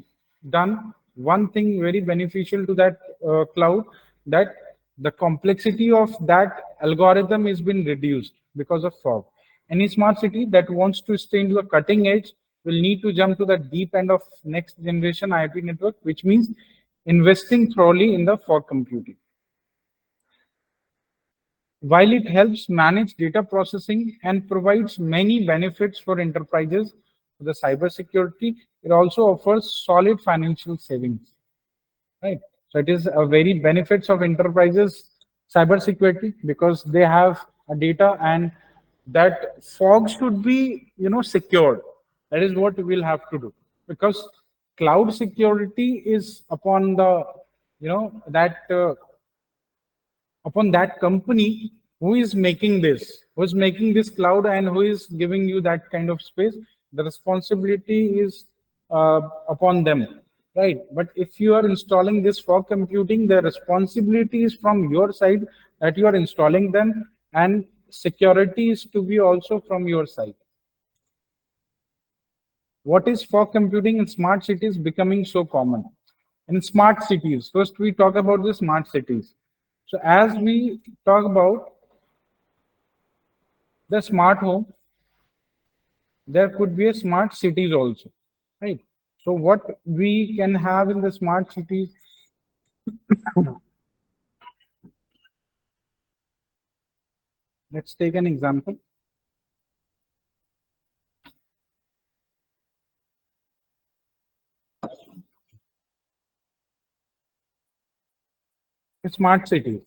done one thing very beneficial to that cloud, that the complexity of that algorithm has been reduced because of fog. Any smart city that wants to stay into the cutting edge will need to jump to the deep end of next generation IoT network, which means investing thoroughly in the fog computing. While it helps manage data processing and provides many benefits for enterprises for the cybersecurity, it also offers solid financial savings, right? So it is a very benefits of enterprises cybersecurity, because they have a data, and that fog should be, secured. That is what we'll have to do, because cloud security is upon the, that upon that company who is making this cloud, and who is giving you that kind of space. The responsibility is upon them, right? But if you are installing this fog computing, the responsibility is from your side, that you are installing them, and security is to be also from your side. What is fog computing in smart cities becoming so common? In smart cities, first we talk about the smart cities. So as we talk about the smart home, there could be a smart cities also, right? So what we can have in the smart cities, let's take an example. Smart cities.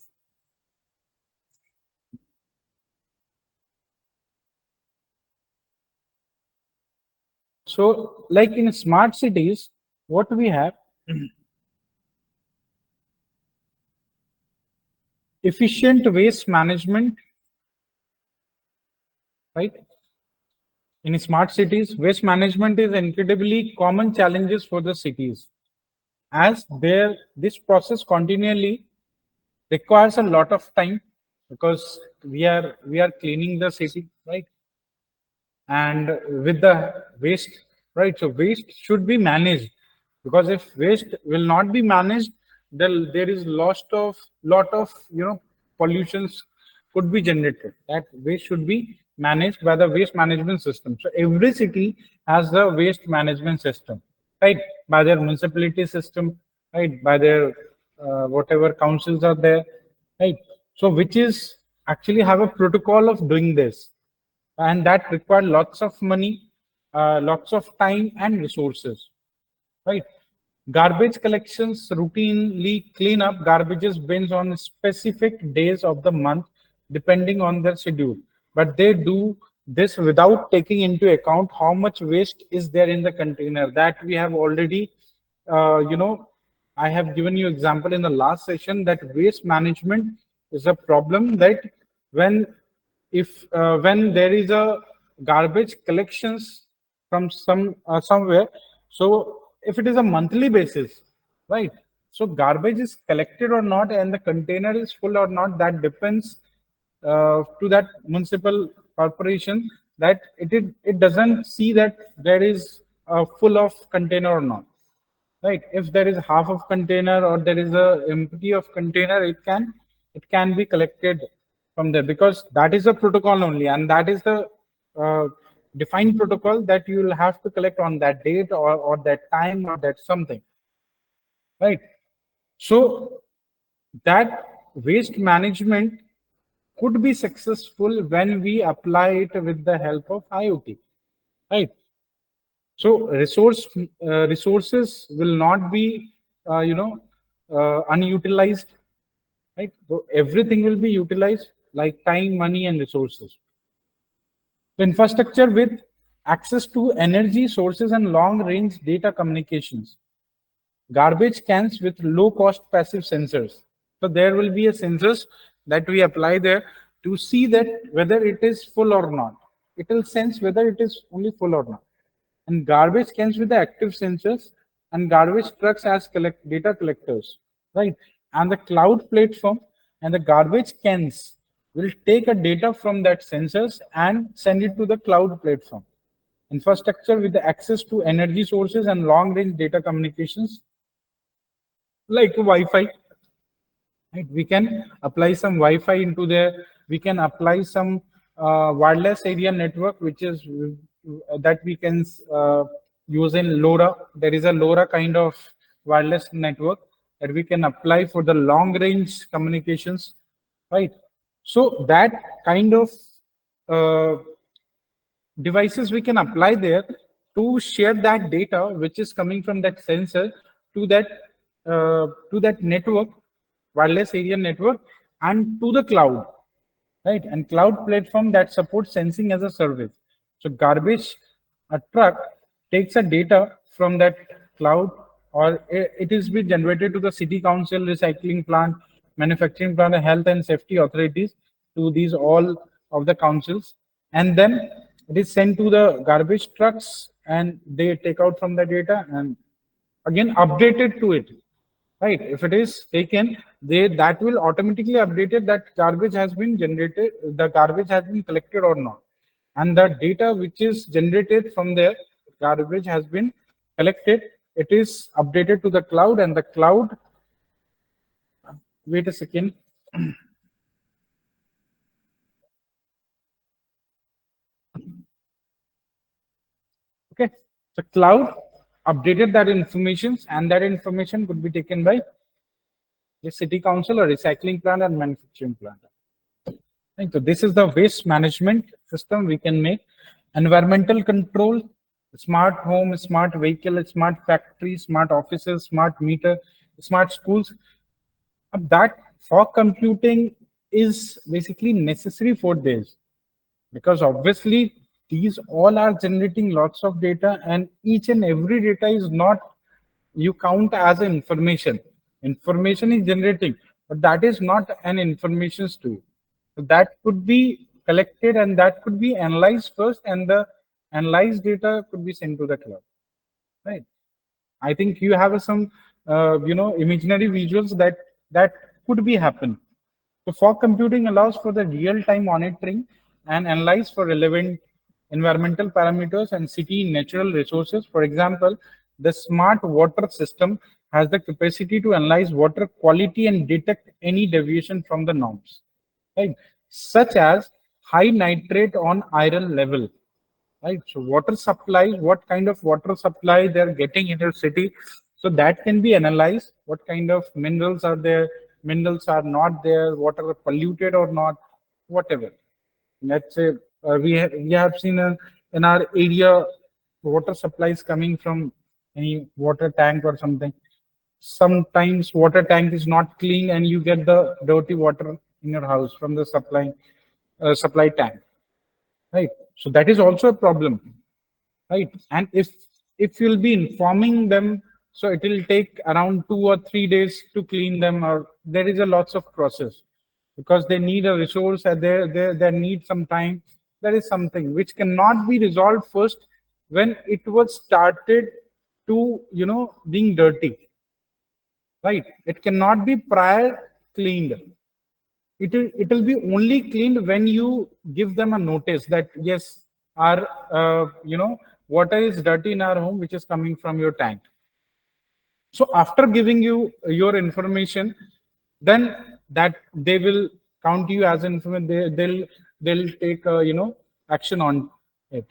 So like in smart cities, what we have, efficient waste management, right? In smart cities, waste management is incredibly common challenges for the cities, as this process continually requires a lot of time, because we are cleaning the city, right? And with the waste, right? So waste should be managed, because if waste will not be managed, then there is lot of pollutions could be generated. That waste should be managed by the waste management system. So every city has the waste management system, right? By their municipality system, right? By their whatever councils are there, right? So which is actually have a protocol of doing this, and that required lots of money, lots of time and resources, right? Garbage collections routinely clean up garbages bins on specific days of the month, depending on their schedule. But they do this without taking into account how much waste is there in the container. That we have already, I have given you example in the last session, that waste management is a problem, that when when there is a garbage collections from somewhere. So if it is a monthly basis, right? So garbage is collected or not, and the container is full or not, that depends to that municipal corporation, that it doesn't see that there is a full of container or not, right? If there is half of container or there is a empty of container, it can be collected from there, because that is a protocol only, and that is the uh, defined protocol that you will have to collect on that date, or that time, or that something, right? So that waste management could be successful when we apply it with the help of IoT, right? So resources will not be unutilized, right? So everything will be utilized, like time, money, and resources. The infrastructure with access to energy sources and long range data communications. Garbage cans with low cost passive sensors. So there will be a sensors that we apply there to see that whether it is full or not. It will sense whether it is only full or not. And garbage cans with the active sensors, and garbage trucks as data collectors, right? And the cloud platform and the garbage cans will take a data from that sensors and send it to the cloud platform. Infrastructure with the access to energy sources and long range data communications, like Wi-Fi, right? We can apply some Wi-Fi into there. We can apply some wireless area network, which is that we can use in LoRa. There is a LoRa kind of wireless network that we can apply for the long range communications, right? So that kind of uh, devices we can apply there to share that data which is coming from that sensor to that network, wireless area network, and to the cloud, right? And cloud platform that supports sensing as a service. So garbage, a truck takes a data from that cloud, or it is be generated to the city council, recycling plant, manufacturing plant, and health and safety authorities, to these all of the councils, and then it is sent to the garbage trucks, and they take out from the data and again updated to it, right? If it is taken, they that will automatically update it that garbage has been generated, the garbage has been collected or not, and the data which is generated from there, garbage has been collected, it is updated to the cloud, and the cloud, wait a second. Okay, so cloud updated that information, and that information could be taken by the city council or recycling plant and manufacturing plant. Right. So this is the waste management system we can make. Environmental control, smart home, smart vehicle, smart factory, smart offices, smart meter, smart schools. That fog computing is basically necessary for this, because obviously these all are generating lots of data, and each and every data is not you count as an information is generating, but that is not an information to. So that could be collected, and that could be analyzed first, and the analyzed data could be sent to the cloud, right? I think you have some, imaginary visuals that could be happen. So fog computing allows for the real-time monitoring and analyze for relevant environmental parameters and city natural resources. For example, the smart water system has the capacity to analyze water quality and detect any deviation from the norms, right? Such as high nitrate on iron level, right? So water supply, what kind of water supply they're getting in your city, so that can be analyzed. What kind of minerals are there, minerals are not there, water polluted or not, whatever. Let's say we have seen in our area water supplies coming from any water tank or something. Sometimes water tank is not clean, and you get the dirty water in your house from the supply tank, right? So that is also a problem, right? And if you'll be informing them, so it will take around 2 or 3 days to clean them, or there is a lots of process, because they need a resource, and they need some time. there is something which cannot be resolved first when it was started to, being dirty, right? It cannot be prior cleaned. It will be only cleaned when you give them a notice that yes, our water is dirty in our home, which is coming from your tank. So after giving you your information, then that they will count you as information. They'll take action on it.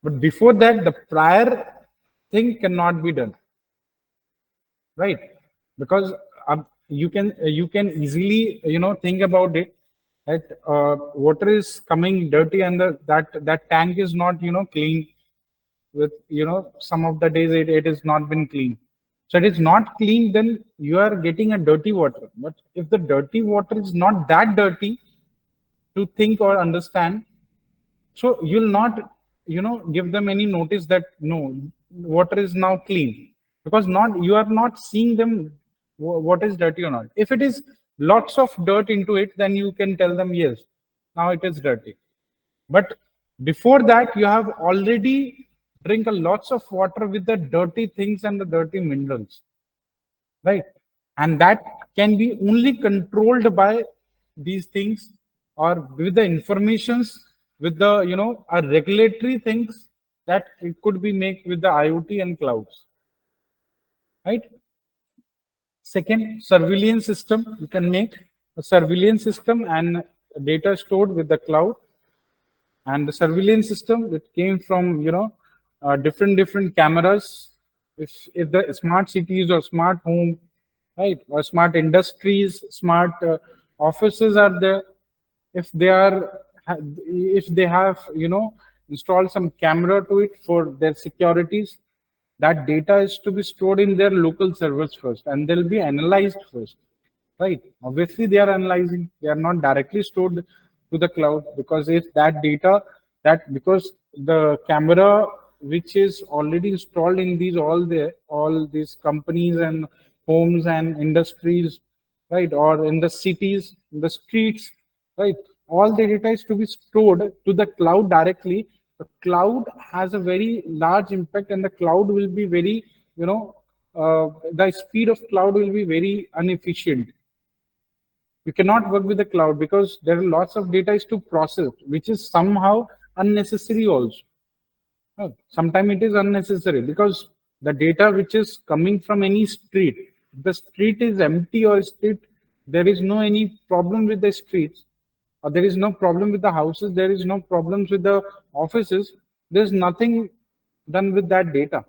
But before that, the prior thing cannot be done, right? Because you can easily think about it, that water is coming dirty and that tank is not clean with some of the days it is not been clean. So it is not clean, then you are getting a dirty water. But if the dirty water is not that dirty to think or understand, so you'll not give them any notice that no, water is now clean, because not you are not seeing them what is dirty or not. If it is lots of dirt into it, then you can tell them yes, now it is dirty. But before that, you have already drink a lots of water with the dirty things and the dirty minerals, right? And that can be only controlled by these things, or with the informations, with the regulatory things that it could be made with the IoT and clouds, right? Second, surveillance system. You can make a surveillance system and data stored with the cloud. And the surveillance system that came from different cameras. If the smart cities or smart home, right, or smart industries, smart offices are there, if they are if they have installed some camera to it for their securities, that data is to be stored in their local servers first, and they'll be analyzed first, right? Obviously they are analyzing, they are not directly stored to the cloud, because if that data, that because the camera which is already installed in all these companies and homes and industries, right, or in the cities, in the streets, right, all the data is to be stored to the cloud directly. The cloud has a very large impact, and the cloud will be very the speed of cloud will be very inefficient. You cannot work with the cloud because there are lots of data is to process, which is somehow unnecessary also. Sometimes it is unnecessary because the data which is coming from any street, if the street is empty or street, there is no any problem with the streets, or there is no problem with the houses, there is no problems with the offices, there's nothing done with that data,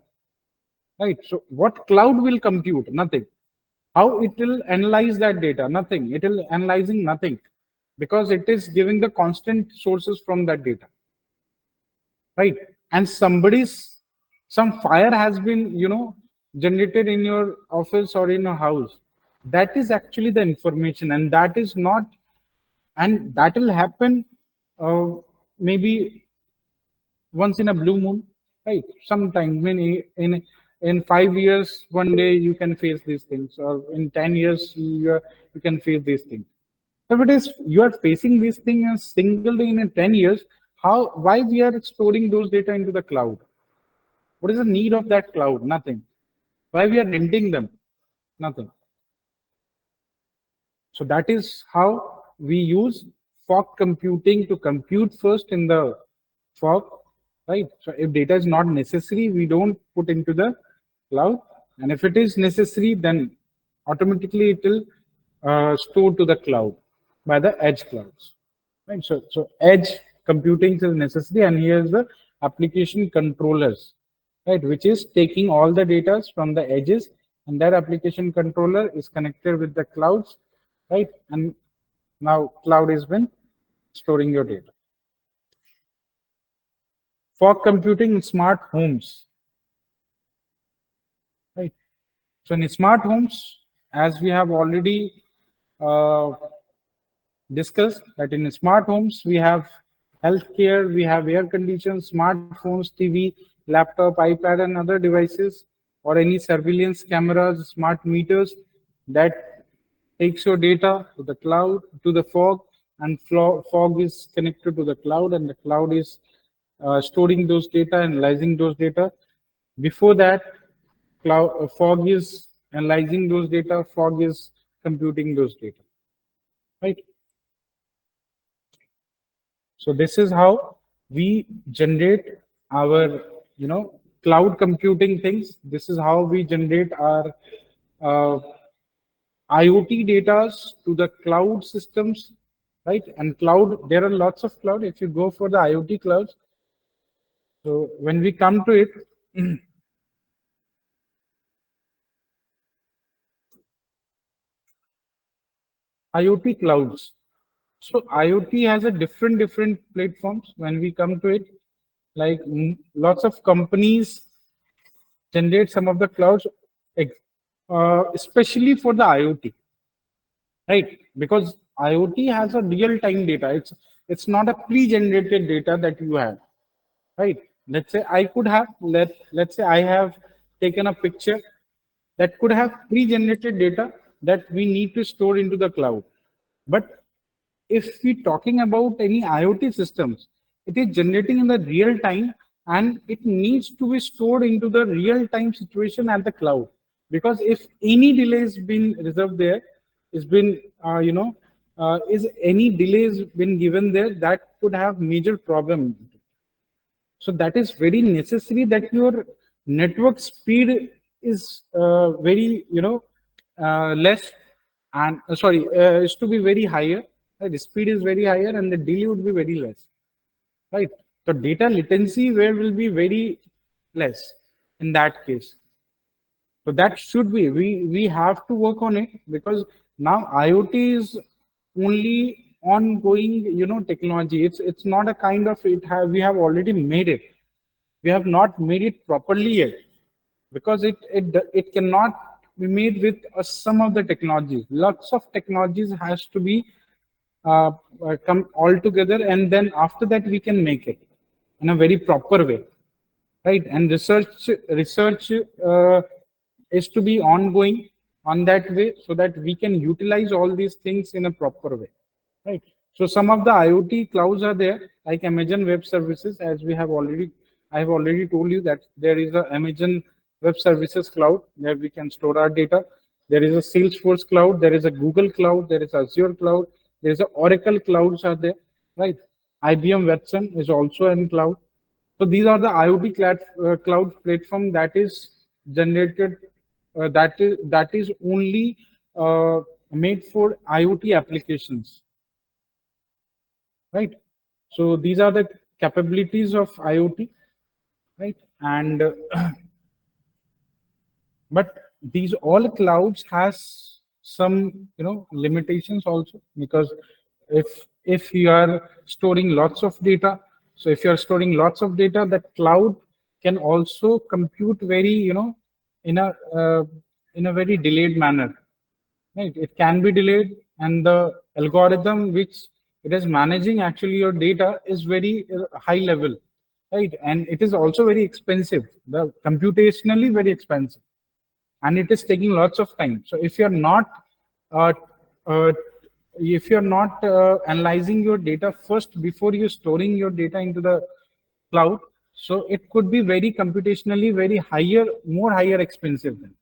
right? So what cloud will compute? Nothing. How it will analyze that data? Nothing. It will analyzing nothing, because it is giving the constant sources from that data, right? And some fire has been generated in your office or in your house. That is actually the information, and that is not, and that will happen uh, maybe once in a blue moon, right? Sometime in 5 years, one day you can face these things, or in 10 years you can face these things. If it is you are facing these things a single day in 10 years, why we are storing those data into the cloud? What is the need of that cloud? Nothing. Why we are renting them? Nothing. So that is how we use fog computing to compute first in the fog, right? So if data is not necessary, we don't put into the cloud. And if it is necessary, then automatically it will store to the cloud by the edge clouds. Right? So edge computing is necessary, and here's the application controllers, right, which is taking all the data from the edges, and that application controller is connected with the clouds, right? And now cloud has been storing your data. Fog computing in smart homes, right? So in smart homes, as we have already uh, discussed, that in smart homes we have healthcare, we have air conditions, smartphones, TV, laptop, iPad, and other devices, or any surveillance cameras, smart meters that takes your data to the cloud, to the fog, and fog is connected to the cloud, and the cloud is storing those data, analyzing those data. Before that, fog is analyzing those data, fog is computing those data, right? So this is how we generate our, cloud computing things. This is how we generate our uh, IoT data to the cloud systems, right? And cloud, there are lots of cloud. If you go for the IoT clouds, so when we come to it, IoT clouds. So IoT has a different platforms. When we come to it, like lots of companies generate some of the clouds, especially for the IoT, right? Because IoT has a real-time data. It's not a pre-generated data that you have, right? Let's say I could have let's say I have taken a picture that could have pre-generated data that we need to store into the cloud. But if we're talking about any IoT systems, it is generating in the real time and it needs to be stored into the real time situation at the cloud. Because if any delay has been reserved there, is been, is any delays been given there, that could have major problem. So that is very necessary that your network speed is very, less and sorry, is to be very higher. Right? The speed is very higher and the delay would be very less. Right. So data latency where will be very less in that case. So that should be, we have to work on it because now IoT is only ongoing, technology. It's not a kind of we have already made it. We have not made it properly yet because it cannot be made with some of the technologies. Lots of technologies has to be come all together, and then after that we can make it in a very proper way, right? And research is to be ongoing on that way so that we can utilize all these things in a proper way, right? So some of the IoT clouds are there, like Amazon Web Services, as I have already told you that there is a Amazon Web Services cloud where we can store our data. There is a Salesforce cloud, there is a Google cloud, there is Azure cloud, there is a Oracle clouds are there, right? IBM Watson is also in cloud. So these are the IoT cloud platform that is generated, that is only made for IoT applications, right? So these are the capabilities of IoT, right? And but these all clouds has some limitations also, because if you are storing lots of data, so if you are storing lots of data, that cloud can also compute very in a uh, in a very delayed manner, right? It can be delayed, and the algorithm which it is managing actually your data is very high level, right? And it is also very expensive, the computationally very expensive, and it is taking lots of time. So uh, uh, if you're not analyzing your data first before you storing your data into the cloud, so it could be very computationally very higher, more higher expensive than.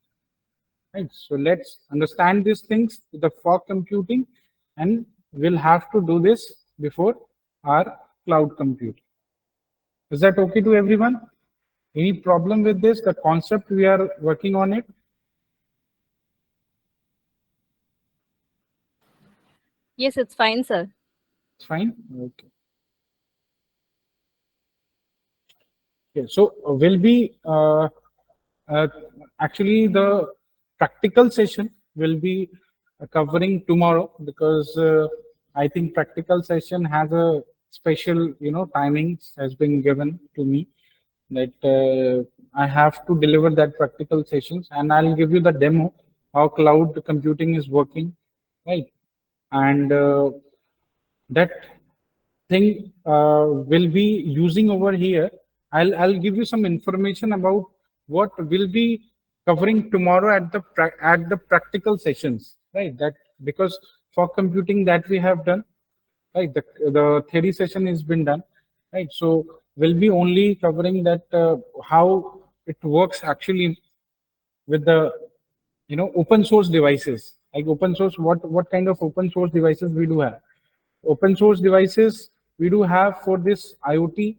Right. So let's understand these things with the fog computing, and we'll have to do this before our cloud compute. Is that okay to everyone? Any problem with this? The concept we are working on it. Yes, it's fine, sir. It's fine. Okay. Okay. So we'll be uh, actually the practical session will be covering tomorrow, because I think practical session has a special timings has been given to me that I have to deliver that practical sessions, and I'll give you the demo how cloud computing is working, right? And that thing will be using over here. I'll give you some information about what will be covering tomorrow at the practical sessions, right? That because for computing that we have done, right? The theory session has been done, right? So we'll be only covering that how it works actually with the open source devices. Like open source, what kind of open source devices we do have? Open source devices we do have for this IoT.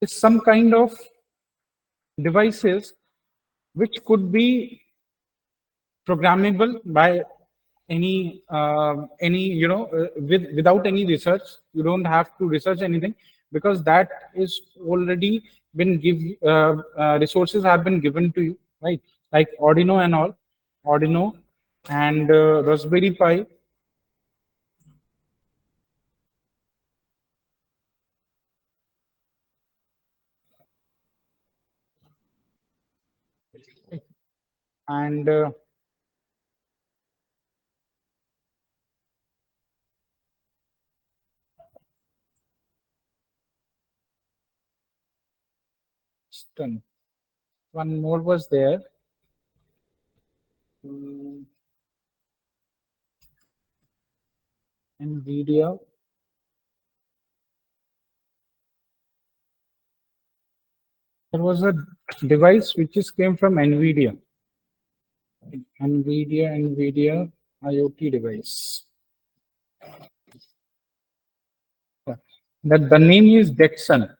It's some kind of devices which could be programmable by any without any research. You don't have to research anything, because that is already been resources have been given to you, right? Like Arduino and all, Arduino and Raspberry Pi. And Stun. One more was there. Mm, NVIDIA. There was a device which is came from NVIDIA. NVIDIA IoT device. That the name is Dexon.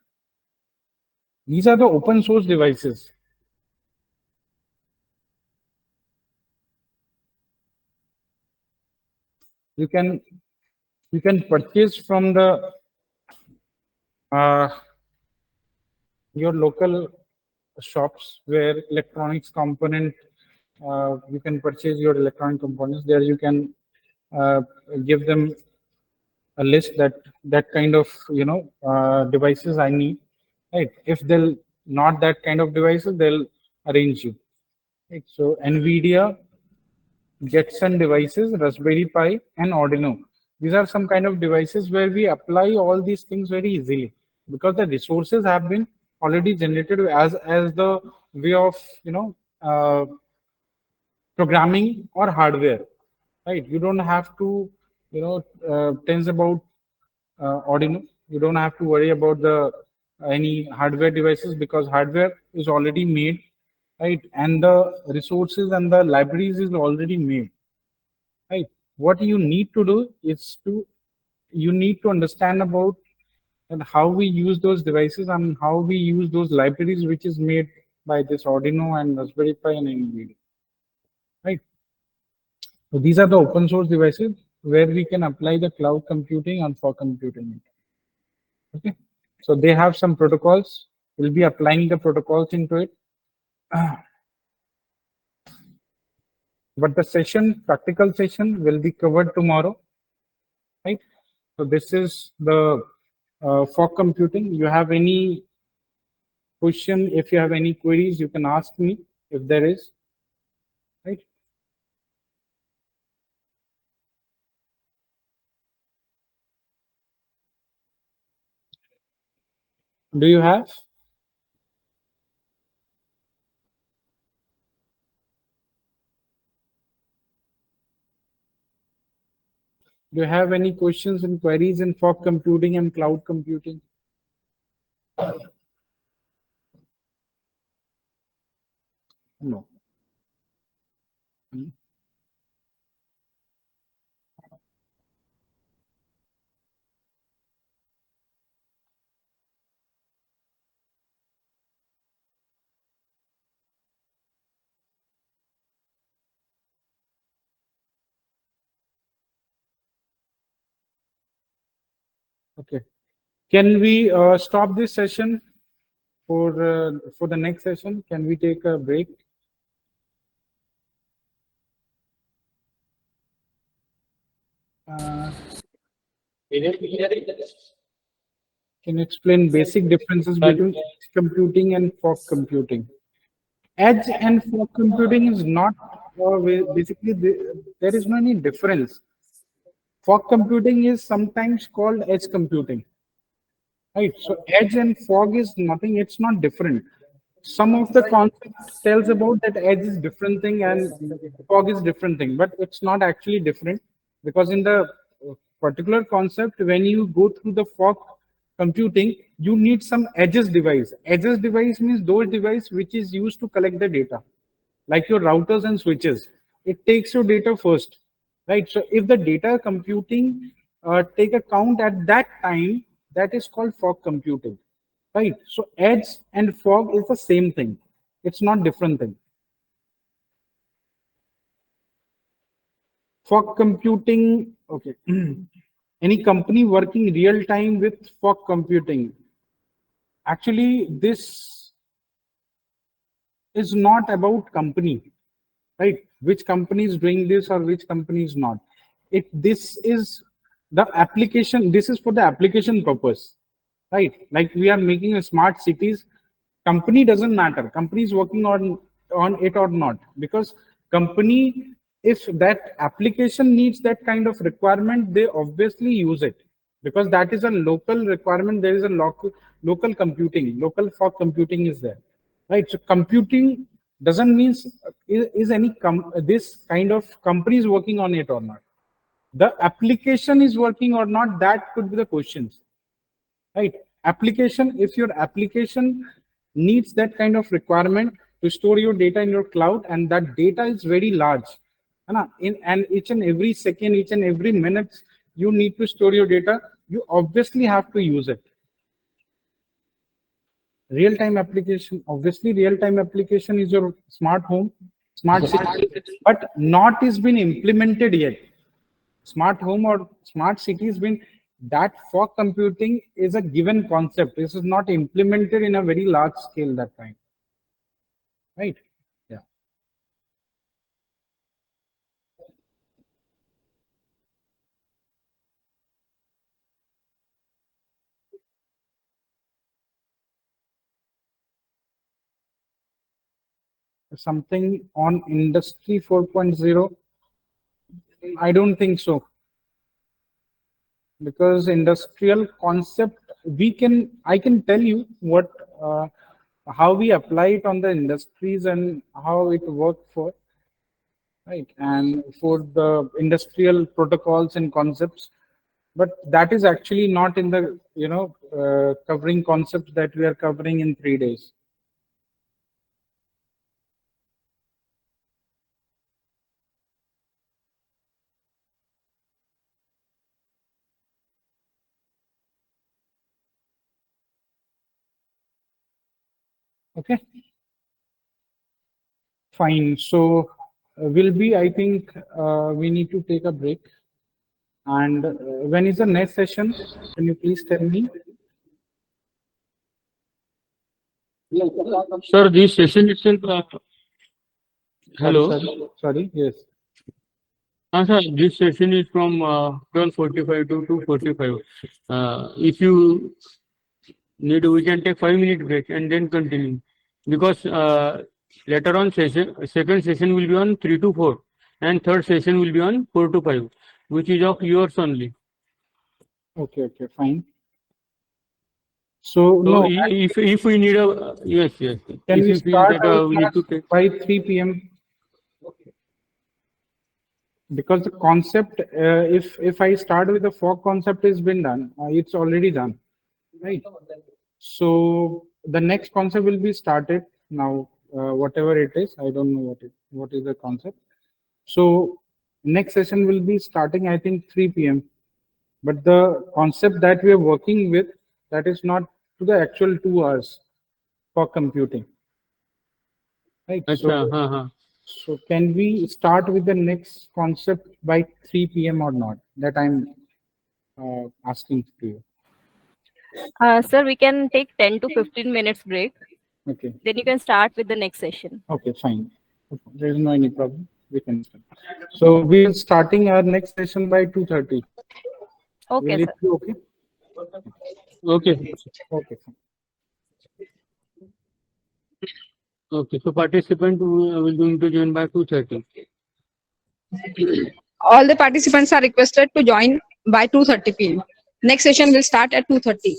These are the open source devices. You can purchase from the uh, your local shops where electronics component. You can purchase your electronic components there. You can uh, give them a list that kind of devices I need, right? If they'll not that kind of devices, they'll arrange you, right? So NVIDIA Jetson devices, Raspberry Pi, and Arduino. These are some kind of devices where we apply all these things very easily, because the resources have been already generated as the way of programming or hardware, right? You don't have to tense about Arduino. You don't have to worry about the any hardware devices, because hardware is already made, right? And the resources and the libraries is already made, right? What you need to do is you need to understand about and how we use those devices and how we use those libraries which is made by this Arduino and Raspberry Pi and NVIDIA, right? So these are the open source devices where we can apply the cloud computing and fog computing. Okay, so they have some protocols. We'll be applying the protocols into it. But the practical session, will be covered tomorrow, right? So this is the fog computing. You have any question? If you have any queries, you can ask me if there is, right? Do you have? Do you have any questions and queries in fog computing and cloud computing? No. Okay. Can we stop this session for the next session? Can we take a break? Uh, can you explain basic differences between edge computing and fog computing? Edge and fog computing is not basically there is no any difference. Fog computing is sometimes called edge computing, right? So edge and fog is nothing, it's not different. Some of the concept tells about that edge is different thing and fog is different thing, but it's not actually different, because in the particular concept, when you go through the fog computing, you need some edges device. Edges device means those device which is used to collect the data, like your routers and switches. It takes your data first, right? So if the data computing take a count at that time, that is called fog computing, right? So edge and fog is the same thing. It's not different thing. Fog computing, okay. Any company working real time with fog computing? Actually, this is not about company, right? Which company is doing this or which company is not. This is the application. This is for the application purpose, right? Like we are making a smart cities. Company doesn't matter. Company is working on it or not, because company, if that application needs that kind of requirement, they obviously use it, because that is a local requirement. There is a local computing, local fog computing is there, right? So computing doesn't mean is any this kind of companies working on it or not. The application is working or not, that could be the questions, right? Application, if your application needs that kind of requirement to store your data in your cloud, and that data is very large, and each and every second, each and every minute you need to store your data, you obviously have to use it. Real-time application, obviously real-time application is your smart home, smart city, but not is been implemented yet. Smart home or smart city has been, that fog computing is a given concept. This is not implemented in a very large scale that time, right? Yeah. Something on industry 4.0, I don't think so, because industrial concept, I can tell you what how we apply it on the industries and how it worked for, right, and for the industrial protocols and concepts, but that is actually not in the covering concepts that we are covering in 3 days. Okay, fine. So will be, I think we need to take a break. And when is the next session? Can you please tell me? Sir, this session itself, hello. Sorry. Yes. Sir, this session is from 12:45 to 2:45. If you need, we can take 5 minute break and then continue. Because later on second session will be on 3 to 4 and third session will be on 4 to 5, which is of yours only. Okay. Okay. Fine. So So no. if we need a, yes. Can If we you feel start that our we need class to take. by 3 p.m.? Because the concept, if I start with the fog concept has been done, it's already done, right? So the next concept will be started now, whatever it is. I don't know what is the concept. So next session will be starting, I think 3 p.m. But the concept that we are working with, that is not to the actual 2 hours for computing, right? Acha, So can we start with the next concept by 3 p.m. or not? That I'm asking to you. Sir, we can take 10 to 15 minutes break. Okay. Then you can start with the next session. Okay, fine. There is no any problem. We can start. So we are starting our next session by 2:30. Okay, Will it sir. be okay? Okay. Okay. Fine. Okay, so participant will going to join by 2:30. All the participants are requested to join by 2:30 p.m. Next session will start at 2:30.